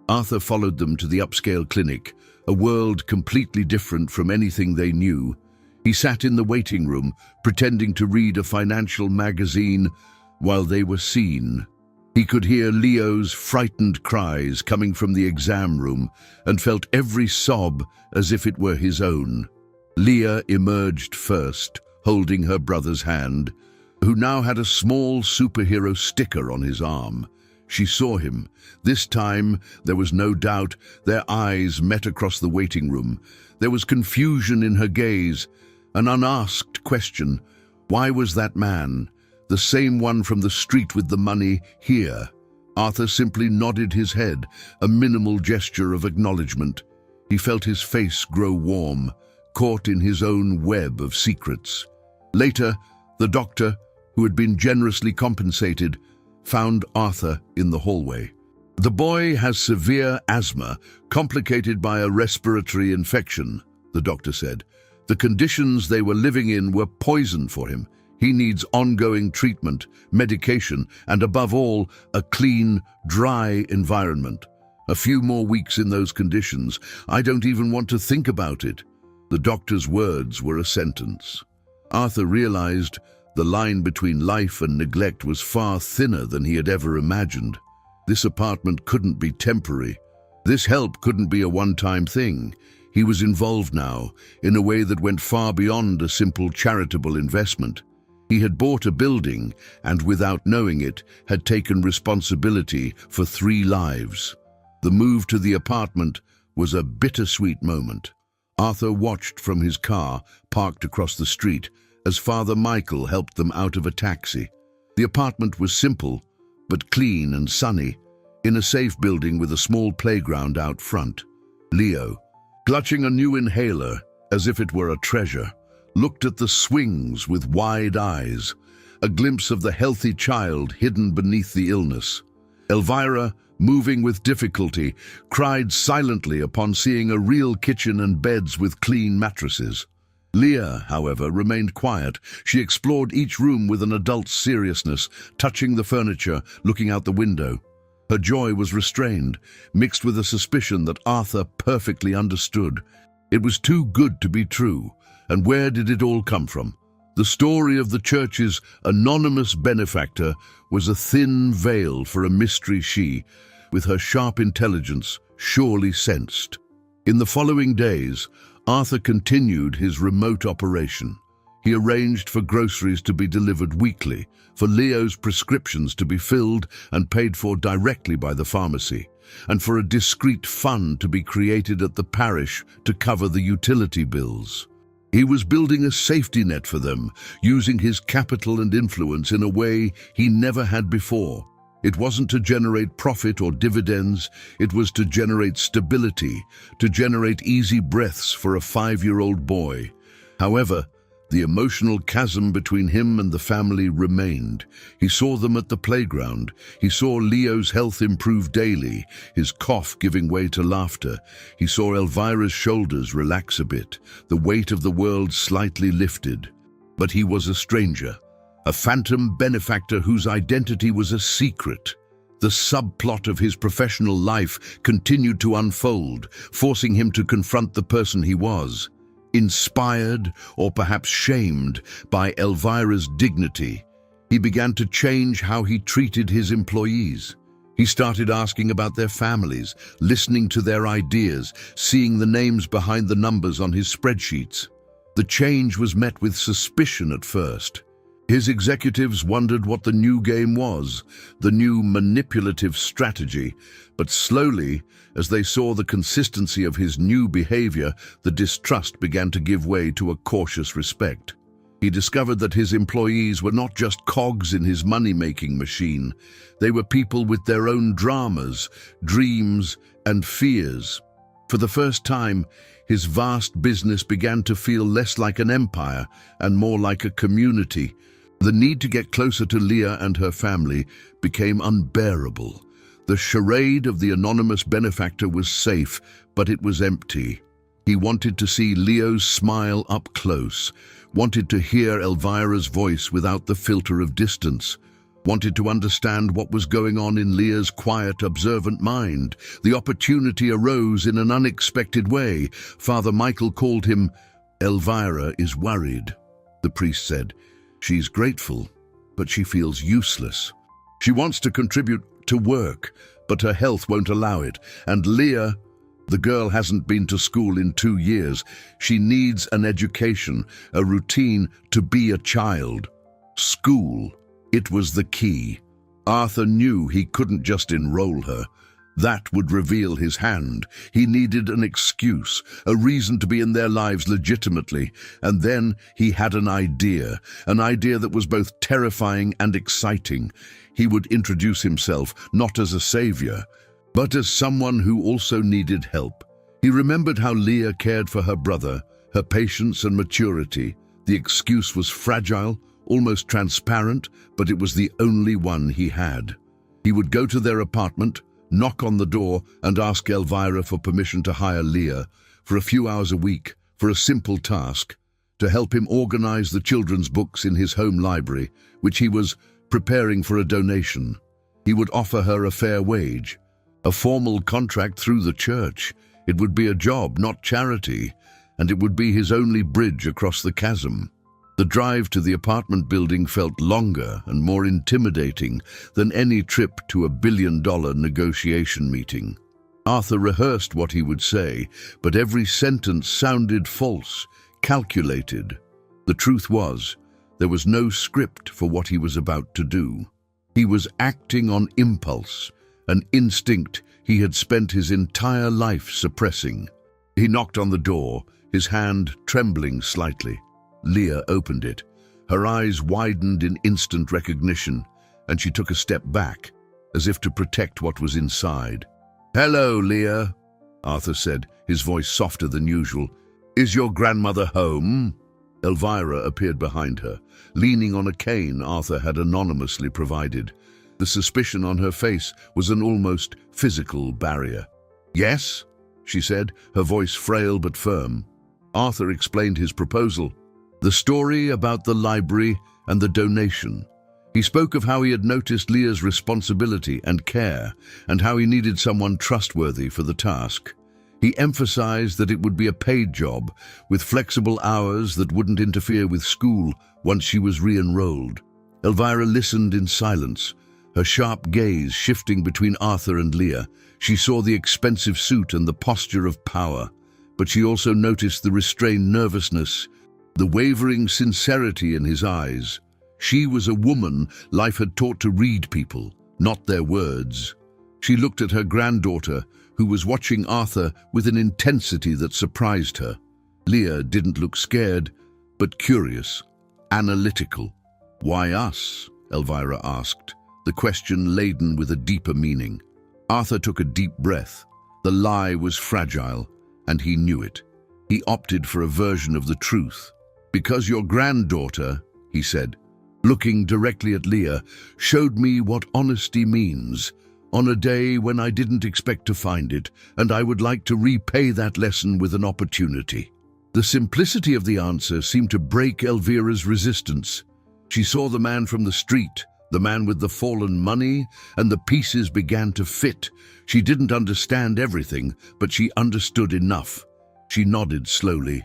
Arthur followed them to the upscale clinic, a world completely different from anything they knew. He sat in the waiting room, pretending to read a financial magazine while they were seen. He could hear Leo's frightened cries coming from the exam room and felt every sob as if it were his own. Leah emerged first, holding her brother's hand, who now had a small superhero sticker on his arm. She saw him. This time, there was no doubt. Their eyes met across the waiting room. There was confusion in her gaze, an unasked question. Why was that man, the same one from the street with the money, here? Arthur simply nodded his head, a minimal gesture of acknowledgement. He felt his face grow warm, caught in his own web of secrets. Later, the doctor, who had been generously compensated, found Arthur in the hallway. "The boy has severe asthma, complicated by a respiratory infection," the doctor said. "The conditions they were living in were poison for him. He needs ongoing treatment, medication, and above all, a clean, dry environment. A few more weeks in those conditions, I don't even want to think about it." The doctor's words were a sentence. Arthur realized the line between life and neglect was far thinner than he had ever imagined. This apartment couldn't be temporary. This help couldn't be a one-time thing. He was involved now, in a way that went far beyond a simple charitable investment. He had bought a building and, without knowing it, had taken responsibility for 3 lives. The move to the apartment was a bittersweet moment. Arthur watched from his car, parked across the street, as Father Michael helped them out of a taxi. The apartment was simple, but clean and sunny, in a safe building with a small playground out front. Leo, clutching a new inhaler as if it were a treasure, looked at the swings with wide eyes, a glimpse of the healthy child hidden beneath the illness. Elvira, moving with difficulty, cried silently upon seeing a real kitchen and beds with clean mattresses. Leah, however, remained quiet. She explored each room with an adult's seriousness, touching the furniture, looking out the window. Her joy was restrained, mixed with a suspicion that Arthur perfectly understood. It was too good to be true. And where did it all come from? The story of the church's anonymous benefactor was a thin veil for a mystery she, with her sharp intelligence, surely sensed. In the following days, Arthur continued his remote operation. He arranged for groceries to be delivered weekly, for Leo's prescriptions to be filled and paid for directly by the pharmacy, and for a discreet fund to be created at the parish to cover the utility bills. He was building a safety net for them, using his capital and influence in a way he never had before. It wasn't to generate profit or dividends, it was to generate stability, to generate easy breaths for a 5-year-old boy. However, the emotional chasm between him and the family remained. He saw them at the playground. He saw Leo's health improve daily, his cough giving way to laughter. He saw Elvira's shoulders relax a bit, the weight of the world slightly lifted. But he was a stranger, a phantom benefactor whose identity was a secret. The subplot of his professional life continued to unfold, forcing him to confront the person he was. Inspired, or perhaps shamed, by Elvira's dignity, he began to change how he treated his employees. He started asking about their families, listening to their ideas, seeing the names behind the numbers on his spreadsheets. The change was met with suspicion at first. His executives wondered what the new game was, the new manipulative strategy, but slowly, as they saw the consistency of his new behavior, the distrust began to give way to a cautious respect. He discovered that his employees were not just cogs in his money-making machine. They were people with their own dramas, dreams, and fears. For the first time, his vast business began to feel less like an empire and more like a community. The need to get closer to Leah and her family became unbearable. The charade of the anonymous benefactor was safe, but it was empty. He wanted to see Leo's smile up close, wanted to hear Elvira's voice without the filter of distance, wanted to understand what was going on in Leah's quiet, observant mind. The opportunity arose in an unexpected way. Father Michael called him, "Elvira is worried," the priest said. "She's grateful, but she feels useless. She wants to contribute to work, but her health won't allow it. And Leah, the girl hasn't been to school in 2 years. She needs an education, a routine to be a child." School, it was the key. Arthur knew he couldn't just enroll her. That would reveal his hand. He needed an excuse, a reason to be in their lives legitimately. And then he had an idea that was both terrifying and exciting. He would introduce himself not as a savior, but as someone who also needed help. He remembered how Leah cared for her brother, her patience and maturity. The excuse was fragile, almost transparent, but it was the only one he had. He would go to their apartment, knock on the door, and ask Elvira for permission to hire Leah for a few hours a week for a simple task, to help him organize the children's books in his home library, which he was preparing for a donation. He would offer her a fair wage, a formal contract through the church. It would be a job, not charity, and it would be his only bridge across the chasm. The drive to the apartment building felt longer and more intimidating than any trip to a billion-dollar negotiation meeting. Arthur rehearsed what he would say, but every sentence sounded false, calculated. The truth was, there was no script for what he was about to do. He was acting on impulse, an instinct he had spent his entire life suppressing. He knocked on the door, his hand trembling slightly. Leah opened it. Her eyes widened in instant recognition, and she took a step back, as if to protect what was inside. "Hello, Leah," Arthur said, his voice softer than usual. "Is your grandmother home?" Elvira appeared behind her, leaning on a cane Arthur had anonymously provided. The suspicion on her face was an almost physical barrier. "Yes," she said, her voice frail but firm. Arthur explained his proposal. The story about the library and the donation. He spoke of how he had noticed Leah's responsibility and care, and how he needed someone trustworthy for the task. He emphasized that it would be a paid job, with flexible hours that wouldn't interfere with school once she was re-enrolled. Elvira listened in silence, her sharp gaze shifting between Arthur and Leah. She saw the expensive suit and the posture of power, but she also noticed the restrained nervousness, the wavering sincerity in his eyes. She was a woman life had taught to read people, not their words. She looked at her granddaughter, who was watching Arthur with an intensity that surprised her. Leah didn't look scared, but curious, analytical. "Why us?" Elvira asked, the question laden with a deeper meaning. Arthur took a deep breath. The lie was fragile, and he knew it. He opted for a version of the truth. "Because your granddaughter," he said, looking directly at Leah, "showed me what honesty means, on a day when I didn't expect to find it, and I would like to repay that lesson with an opportunity." The simplicity of the answer seemed to break Elvira's resistance. She saw the man from the street, the man with the fallen money, and the pieces began to fit. She didn't understand everything, but she understood enough. She nodded slowly.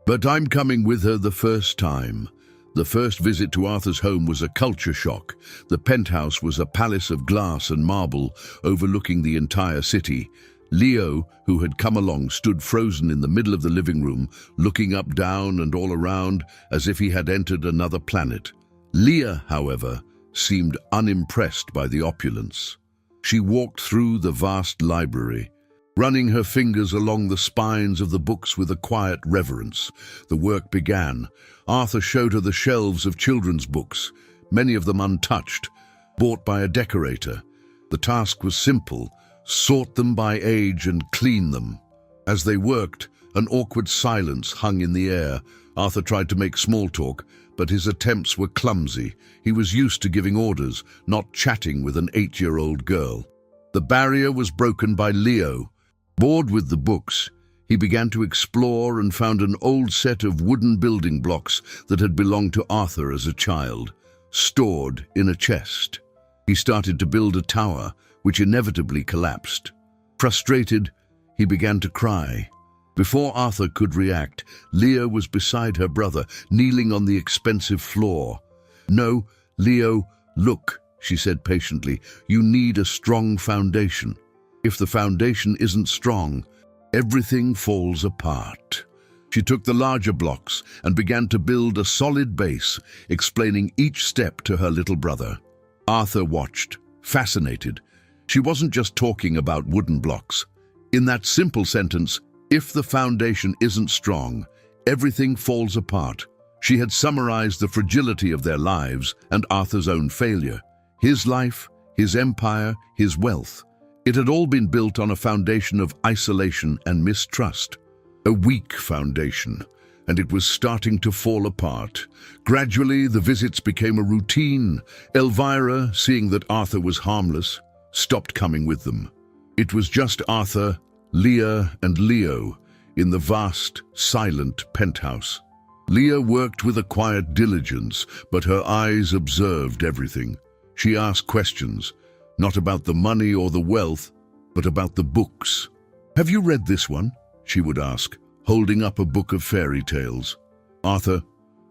But I'm coming with her the first time." The first visit to Arthur's home was a culture shock. The penthouse was a palace of glass and marble overlooking the entire city. Leo, who had come along, stood frozen in the middle of the living room, looking up, down, and all around as if he had entered another planet. Leah, however, seemed unimpressed by the opulence. She walked through the vast library, running her fingers along the spines of the books with a quiet reverence. The work began. Arthur showed her the shelves of children's books, many of them untouched, bought by a decorator. The task was simple: sort them by age and clean them. As they worked, an awkward silence hung in the air. Arthur tried to make small talk, but his attempts were clumsy. He was used to giving orders, not chatting with an 8-year-old girl. The barrier was broken by Leo. Bored with the books, he began to explore and found an old set of wooden building blocks that had belonged to Arthur as a child, stored in a chest. He started to build a tower, which inevitably collapsed. Frustrated, he began to cry. Before Arthur could react, Leah was beside her brother, kneeling on the expensive floor. "No, Leo, look," she said patiently, "you need a strong foundation. If the foundation isn't strong, everything falls apart." She took the larger blocks and began to build a solid base, explaining each step to her little brother. Arthur watched, fascinated. She wasn't just talking about wooden blocks. In that simple sentence, "If the foundation isn't strong, everything falls apart," she had summarized the fragility of their lives and Arthur's own failure. His life, his empire, his wealth. It had all been built on a foundation of isolation and mistrust. A weak foundation, and it was starting to fall apart. Gradually, the visits became a routine. Elvira, seeing that Arthur was harmless, stopped coming with them. It was just Arthur, Leah, and Leo in the vast, silent penthouse. Leah worked with a quiet diligence, but her eyes observed everything. She asked questions, not about the money or the wealth, but about the books. "Have you read this one?" she would ask, holding up a book of fairy tales. Arthur,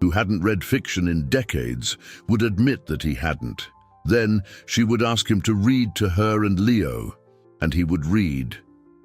who hadn't read fiction in decades, would admit that he hadn't. Then she would ask him to read to her and Leo, and he would read.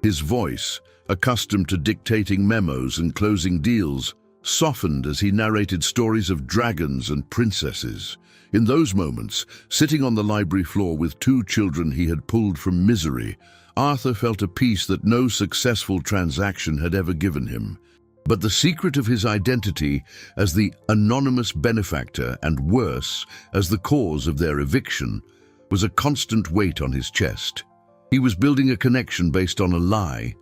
His voice, accustomed to dictating memos and closing deals, softened as he narrated stories of dragons and princesses. In those moments, sitting on the library floor with two children he had pulled from misery, Arthur felt a peace that no successful transaction had ever given him. But the secret of his identity as the anonymous benefactor, and worse, as the cause of their eviction, was a constant weight on his chest. He was building a connection based on a lie,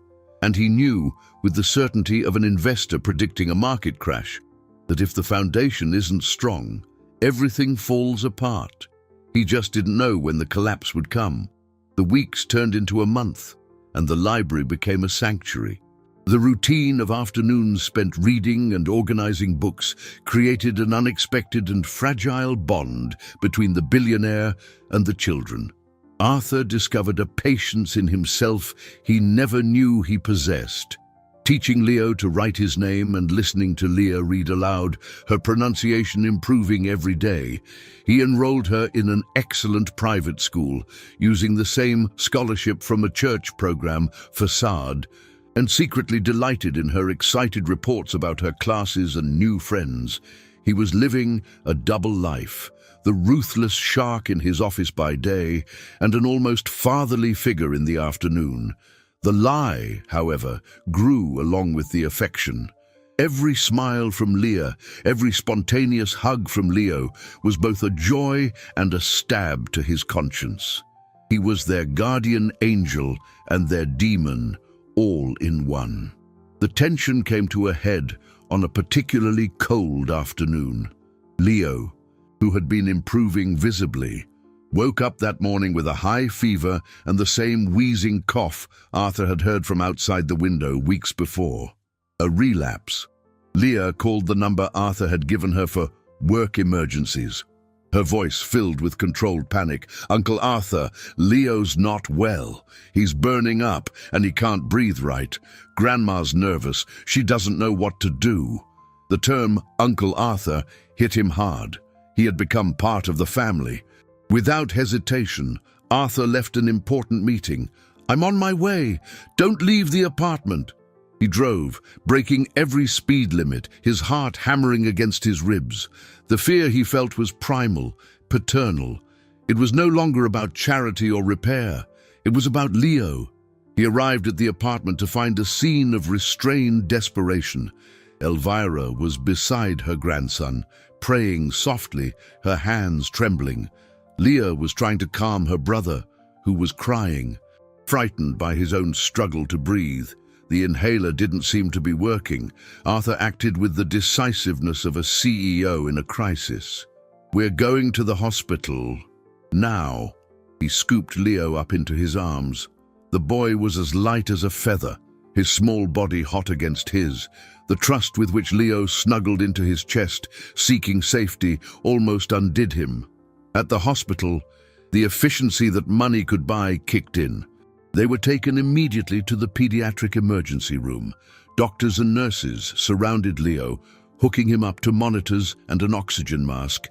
and he knew, with the certainty of an investor predicting a market crash, that if the foundation isn't strong, everything falls apart. He just didn't know when the collapse would come. The weeks turned into a month, and the library became a sanctuary. The routine of afternoons spent reading and organizing books created an unexpected and fragile bond between the billionaire and the children. Arthur discovered a patience in himself he never knew he possessed. Teaching Leo to write his name and listening to Leah read aloud, her pronunciation improving every day, he enrolled her in an excellent private school, using the same scholarship from a church program, Facade, and secretly delighted in her excited reports about her classes and new friends. He was living a double life, the ruthless shark in his office by day and an almost fatherly figure in the afternoon. The lie, however, grew along with the affection. Every smile from Leah, every spontaneous hug from Leo was both a joy and a stab to his conscience. He was their guardian angel and their demon, all in one. The tension came to a head on a particularly cold afternoon. Leo, who had been improving visibly, woke up that morning with a high fever and the same wheezing cough Arthur had heard from outside the window weeks before. A relapse. Leah called the number Arthur had given her for work emergencies, her voice filled with controlled panic. "Uncle Arthur, Leo's not well. He's burning up and he can't breathe right. Grandma's nervous. She doesn't know what to do." The term Uncle Arthur hit him hard. He had become part of the family. Without hesitation, Arthur left an important meeting. "I'm on my way. Don't leave the apartment." He drove, breaking every speed limit, his heart hammering against his ribs. The fear he felt was primal, paternal. It was no longer about charity or repair. It was about Leo. He arrived at the apartment to find a scene of restrained desperation. Elvira was beside her grandson, praying softly, her hands trembling. Leah was trying to calm her brother, who was crying. Frightened by his own struggle to breathe, the inhaler didn't seem to be working. Arthur acted with the decisiveness of a CEO in a crisis. "We're going to the hospital now." He scooped Leo up into his arms. The boy was as light as a feather, his small body hot against his. The trust with which Leo snuggled into his chest, seeking safety, almost undid him. At the hospital, the efficiency that money could buy kicked in. They were taken immediately to the pediatric emergency room. Doctors and nurses surrounded Leo, hooking him up to monitors and an oxygen mask.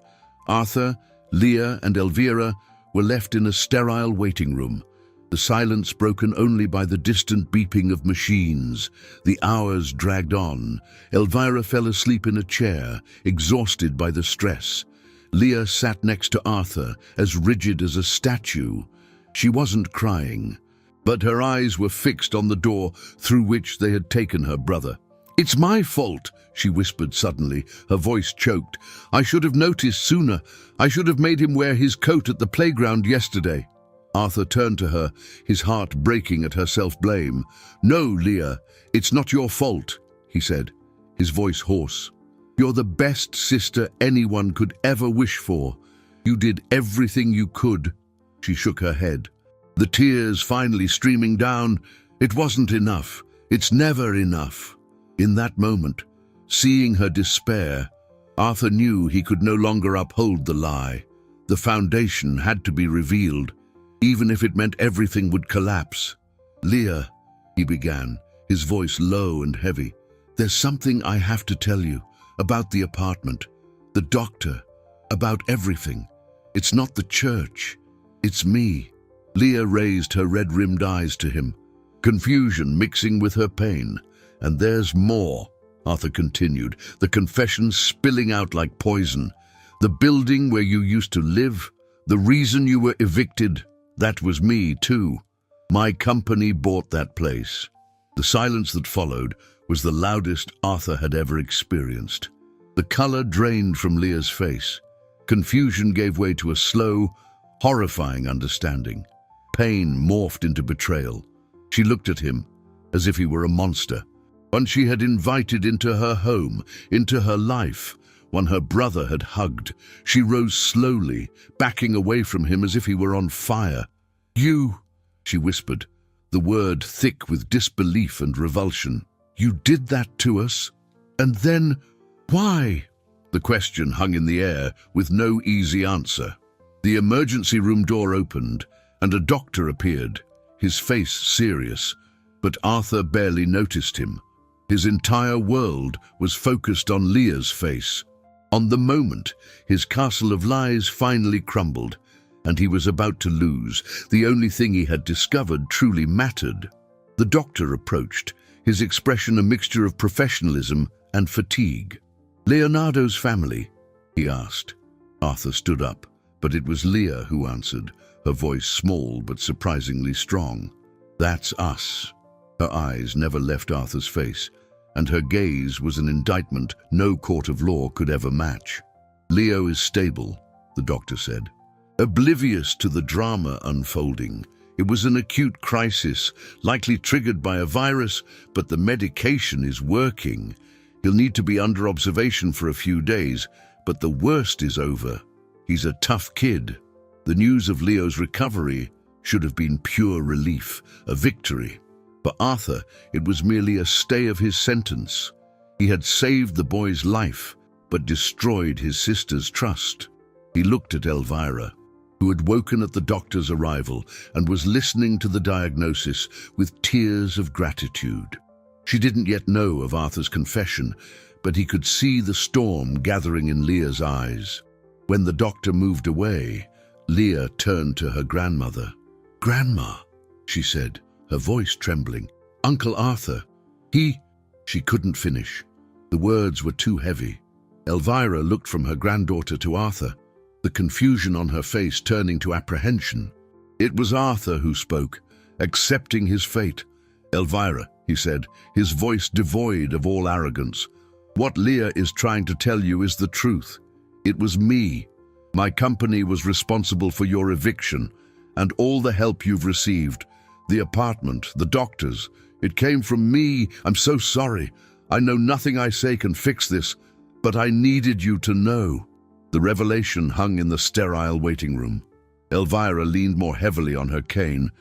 Arthur, Leah, and Elvira were left in a sterile waiting room, the silence broken only by the distant beeping of machines. The hours dragged on. Elvira fell asleep in a chair, exhausted by the stress. Leah sat next to Arthur, as rigid as a statue. She wasn't crying, but her eyes were fixed on the door through which they had taken her brother. "It's my fault," she whispered suddenly, her voice choked. "I should have noticed sooner. I should have made him wear his coat at the playground yesterday." Arthur turned to her, his heart breaking at her self-blame. "No, Leah, it's not your fault," he said, his voice hoarse. "You're the best sister anyone could ever wish for. You did everything you could." She shook her head, the tears finally streaming down. It wasn't enough. It's never enough. In that moment, seeing her despair, Arthur knew he could no longer uphold the lie. The foundation had to be revealed, even if it meant everything would collapse. "Leah," he began, his voice low and heavy, "there's something I have to tell you about the apartment. The doctor. About everything. It's not the church. It's me. Leah raised her red-rimmed eyes to him, confusion mixing with her pain. And there's more, Arthur continued, the confessions spilling out like poison. The building where you used to live, the reason you were evicted, that was me too. My company bought that place. The silence that followed was the loudest Arthur had ever experienced. The color drained from Leah's face. Confusion gave way to a slow, horrifying understanding. Pain morphed into betrayal. She looked at him as if he were a monster, one she had invited into her home, into her life, one her brother had hugged. She rose slowly, backing away from him as if he were on fire. "You," she whispered, the word thick with disbelief and revulsion. "You did that to us? And then, why?" The question hung in the air with no easy answer. The emergency room door opened, and a doctor appeared, his face serious, but Arthur barely noticed him. His entire world was focused on Leah's face. On the moment, his castle of lies finally crumbled, and he was about to lose. The only thing he had discovered truly mattered. The doctor approached, his expression a mixture of professionalism and fatigue. "Leonardo's family?" he asked. Arthur stood up, but it was Leah who answered, her voice small but surprisingly strong. "That's us." Her eyes never left Arthur's face, and her gaze was an indictment no court of law could ever match. "Leo is stable," the doctor said, oblivious to the drama unfolding. It was an acute crisis, likely triggered by a virus, but the medication is working. He'll need to be under observation for a few days, but the worst is over. He's a tough kid. The news of Leo's recovery should have been pure relief, a victory. For Arthur, it was merely a stay of his sentence. He had saved the boy's life, but destroyed his sister's trust. He looked at Elvira, who had woken at the doctor's arrival and was listening to the diagnosis with tears of gratitude. She didn't yet know of Arthur's confession, but he could see the storm gathering in Leah's eyes. When the doctor moved away, Leah turned to her grandmother. "Grandma," she said, her voice trembling. "Uncle Arthur, he—" She couldn't finish. The words were too heavy. Elvira looked from her granddaughter to Arthur, the confusion on her face turning to apprehension. It was Arthur who spoke, accepting his fate. "Elvira," he said, his voice devoid of all arrogance, "what Leah is trying to tell you is the truth. It was me. My company was responsible for your eviction and all the help you've received. The apartment, the doctors. It came from me. I'm so sorry. I know nothing I say can fix this, but I needed you to know." The revelation hung in the sterile waiting room. Elvira leaned more heavily on her cane,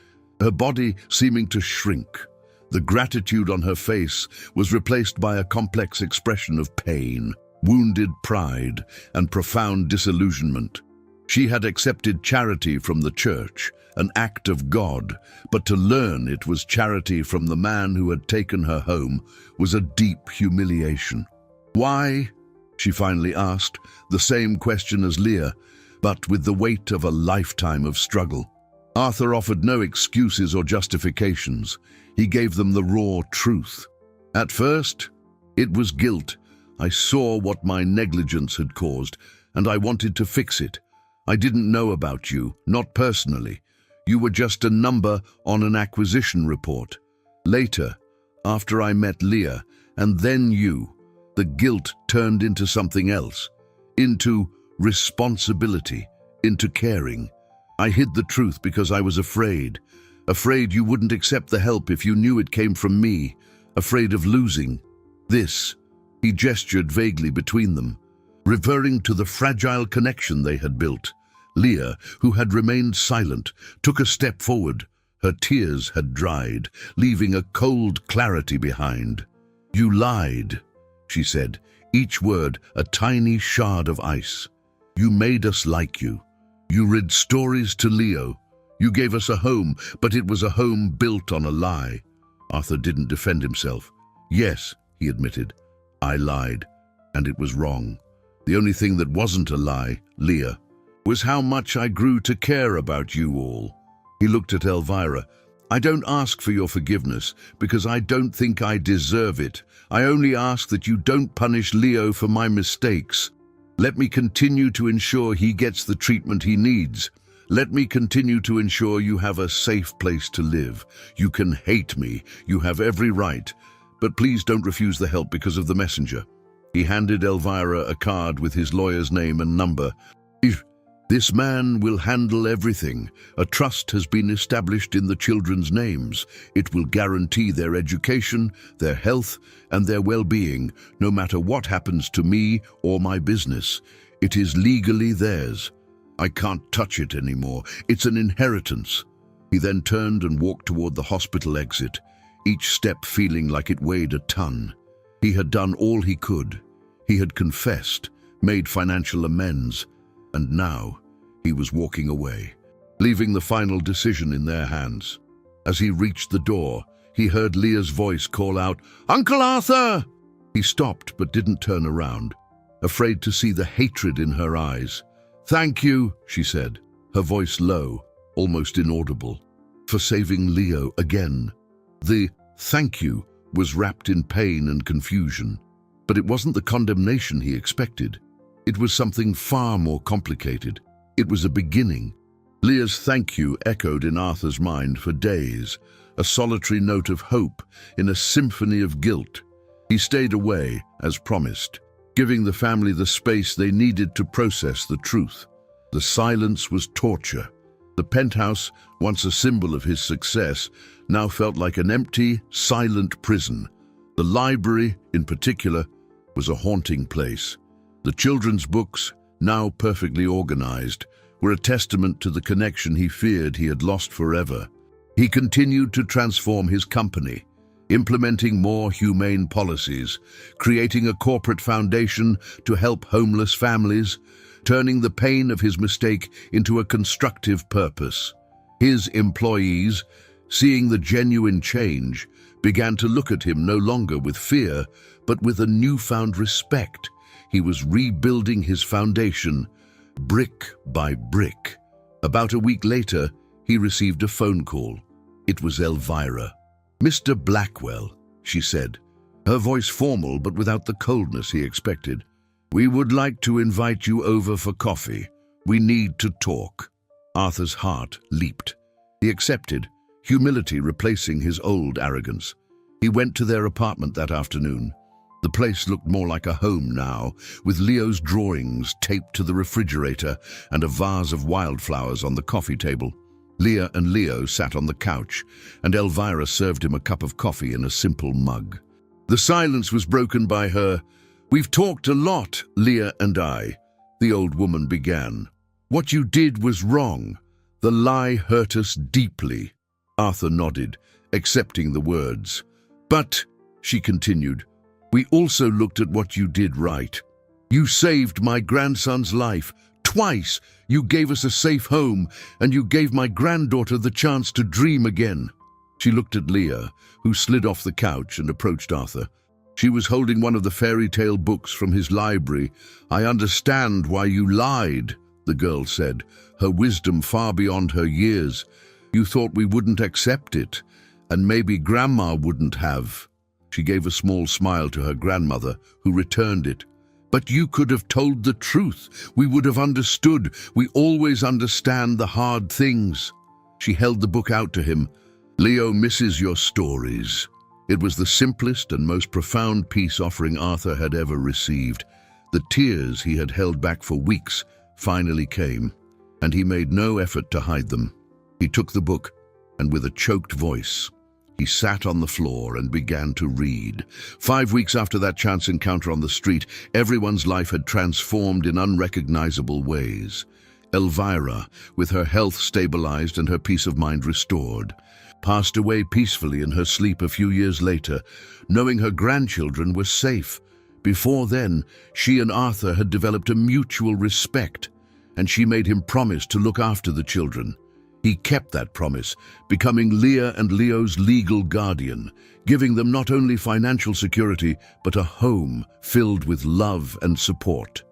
her body seeming to shrink. The gratitude on her face was replaced by a complex expression of pain, wounded pride, and profound disillusionment. She had accepted charity from the church, an act of God, but to learn it was charity from the man who had taken her home was a deep humiliation. "Why?" she finally asked, the same question as Leah, but with the weight of a lifetime of struggle. Arthur offered no excuses or justifications. He gave them the raw truth. "At first, it was guilt. I saw what my negligence had caused, and I wanted to fix it. I didn't know about you, not personally. You were just a number on an acquisition report. Later, after I met Leah, and then you, the guilt turned into something else, into responsibility, into caring. I hid the truth because I was afraid you wouldn't accept the help if you knew it came from me, afraid of losing. This," he gestured vaguely between them, referring to the fragile connection they had built. Leah, who had remained silent, took a step forward. Her tears had dried, leaving a cold clarity behind. "You lied," she said, each word a tiny shard of ice. "You made us like you. You read stories to Leo. You gave us a home, but it was a home built on a lie." Arthur didn't defend himself. "Yes," he admitted, "I lied, and it was wrong. The only thing that wasn't a lie, Leah, was how much I grew to care about you all. He looked at Elvira. I don't ask for your forgiveness because I don't think I deserve it. I only ask that you don't punish Leo for my mistakes. Let me continue to ensure he gets the treatment he needs. Let me continue to ensure you have a safe place to live. You can hate me. You have every right. But please don't refuse the help because of the messenger. He handed Elvira a card with his lawyer's name and number. This man will handle everything. A trust has been established in the children's names. It will guarantee their education, their health, and their well-being, no matter what happens to me or my business. It is legally theirs. I can't touch it anymore. It's an inheritance. He then turned and walked toward the hospital exit, each step feeling like it weighed a ton. He had done all he could. He had confessed, made financial amends, and now he was walking away, leaving the final decision in their hands. As he reached the door, he heard Leah's voice call out, "Uncle Arthur!" He stopped but didn't turn around, afraid to see the hatred in her eyes. "Thank you," she said, her voice low, almost inaudible, "for saving Leo again." The "thank you" was wrapped in pain and confusion, but it wasn't the condemnation he expected. It was something far more complicated. It was a beginning. Leah's thank you echoed in Arthur's mind for days, a solitary note of hope in a symphony of guilt. He stayed away, as promised, giving the family the space they needed to process the truth. The silence was torture. The penthouse, once a symbol of his success, now felt like an empty, silent prison. The library, in particular, was a haunting place. The children's books, now perfectly organized, were a testament to the connection he feared he had lost forever. He continued to transform his company, implementing more humane policies, creating a corporate foundation to help homeless families, turning the pain of his mistake into a constructive purpose. His employees, seeing the genuine change, began to look at him no longer with fear, but with a newfound respect. He was rebuilding his foundation, brick by brick. About a week later, he received a phone call. It was Elvira. "Mr. Blackwell," she said, her voice formal but without the coldness he expected. "We would like to invite you over for coffee. We need to talk." Arthur's heart leaped. He accepted, humility replacing his old arrogance. He went to their apartment that afternoon. The place looked more like a home now, with Leo's drawings taped to the refrigerator and a vase of wildflowers on the coffee table. Leah and Leo sat on the couch, and Elvira served him a cup of coffee in a simple mug. The silence was broken by her, "We've talked a lot, Leah and I," the old woman began. "What you did was wrong. The lie hurt us deeply." Arthur nodded, accepting the words. "But," she continued, "we also looked at what you did right. You saved my grandson's life. Twice you gave us a safe home, and you gave my granddaughter the chance to dream again." She looked at Leah, who slid off the couch and approached Arthur. She was holding one of the fairy tale books from his library. "I understand why you lied," the girl said, her wisdom far beyond her years. "You thought we wouldn't accept it, and maybe Grandma wouldn't have." She gave a small smile to her grandmother, who returned it. "But you could have told the truth. We would have understood. We always understand the hard things." She held the book out to him. "Leo misses your stories." It was the simplest and most profound peace offering Arthur had ever received. The tears he had held back for weeks finally came, and he made no effort to hide them. He took the book, and with a choked voice, he sat on the floor and began to read. 5 weeks after that chance encounter on the street, everyone's life had transformed in unrecognizable ways. Elvira, with her health stabilized and her peace of mind restored, passed away peacefully in her sleep a few years later, knowing her grandchildren were safe. Before then, she and Arthur had developed a mutual respect, and she made him promise to look after the children. He kept that promise, becoming Leah and Leo's legal guardian, giving them not only financial security, but a home filled with love and support.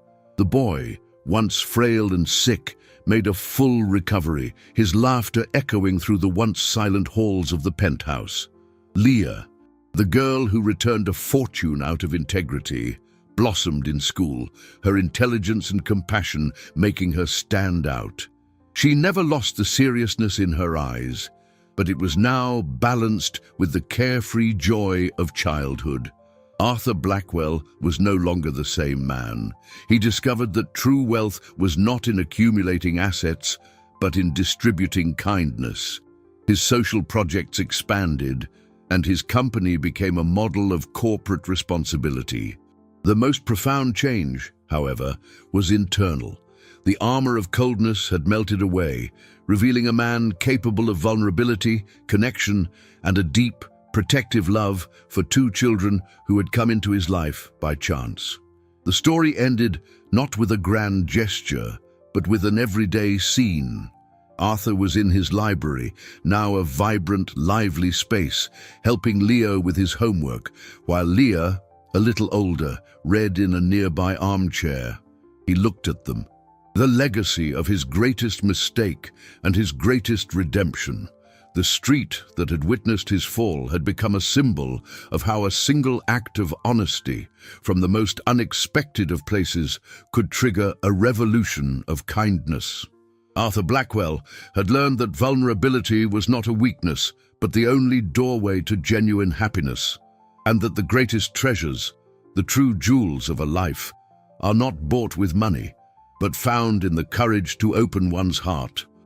The boy, once frail and sick, made a full recovery, his laughter echoing through the once silent halls of the penthouse. Leah, the girl who returned a fortune out of integrity, blossomed in school, her intelligence and compassion making her stand out. She never lost the seriousness in her eyes, but it was now balanced with the carefree joy of childhood. Arthur Blackwell was no longer the same man. He discovered that true wealth was not in accumulating assets, but in distributing kindness. His social projects expanded, and his company became a model of corporate responsibility. The most profound change, however, was internal. The armor of coldness had melted away, revealing a man capable of vulnerability, connection, and a deep, protective love for two children who had come into his life by chance. The story ended not with a grand gesture, but with an everyday scene. Arthur was in his library, now a vibrant, lively space, helping Leo with his homework, while Leah, a little older, read in a nearby armchair. He looked at them. The legacy of his greatest mistake and his greatest redemption. The street that had witnessed his fall had become a symbol of how a single act of honesty, from the most unexpected of places, could trigger a revolution of kindness. Arthur Blackwell had learned that vulnerability was not a weakness, but the only doorway to genuine happiness, and that the greatest treasures, the true jewels of a life, are not bought with money, but found in the courage to open one's heart.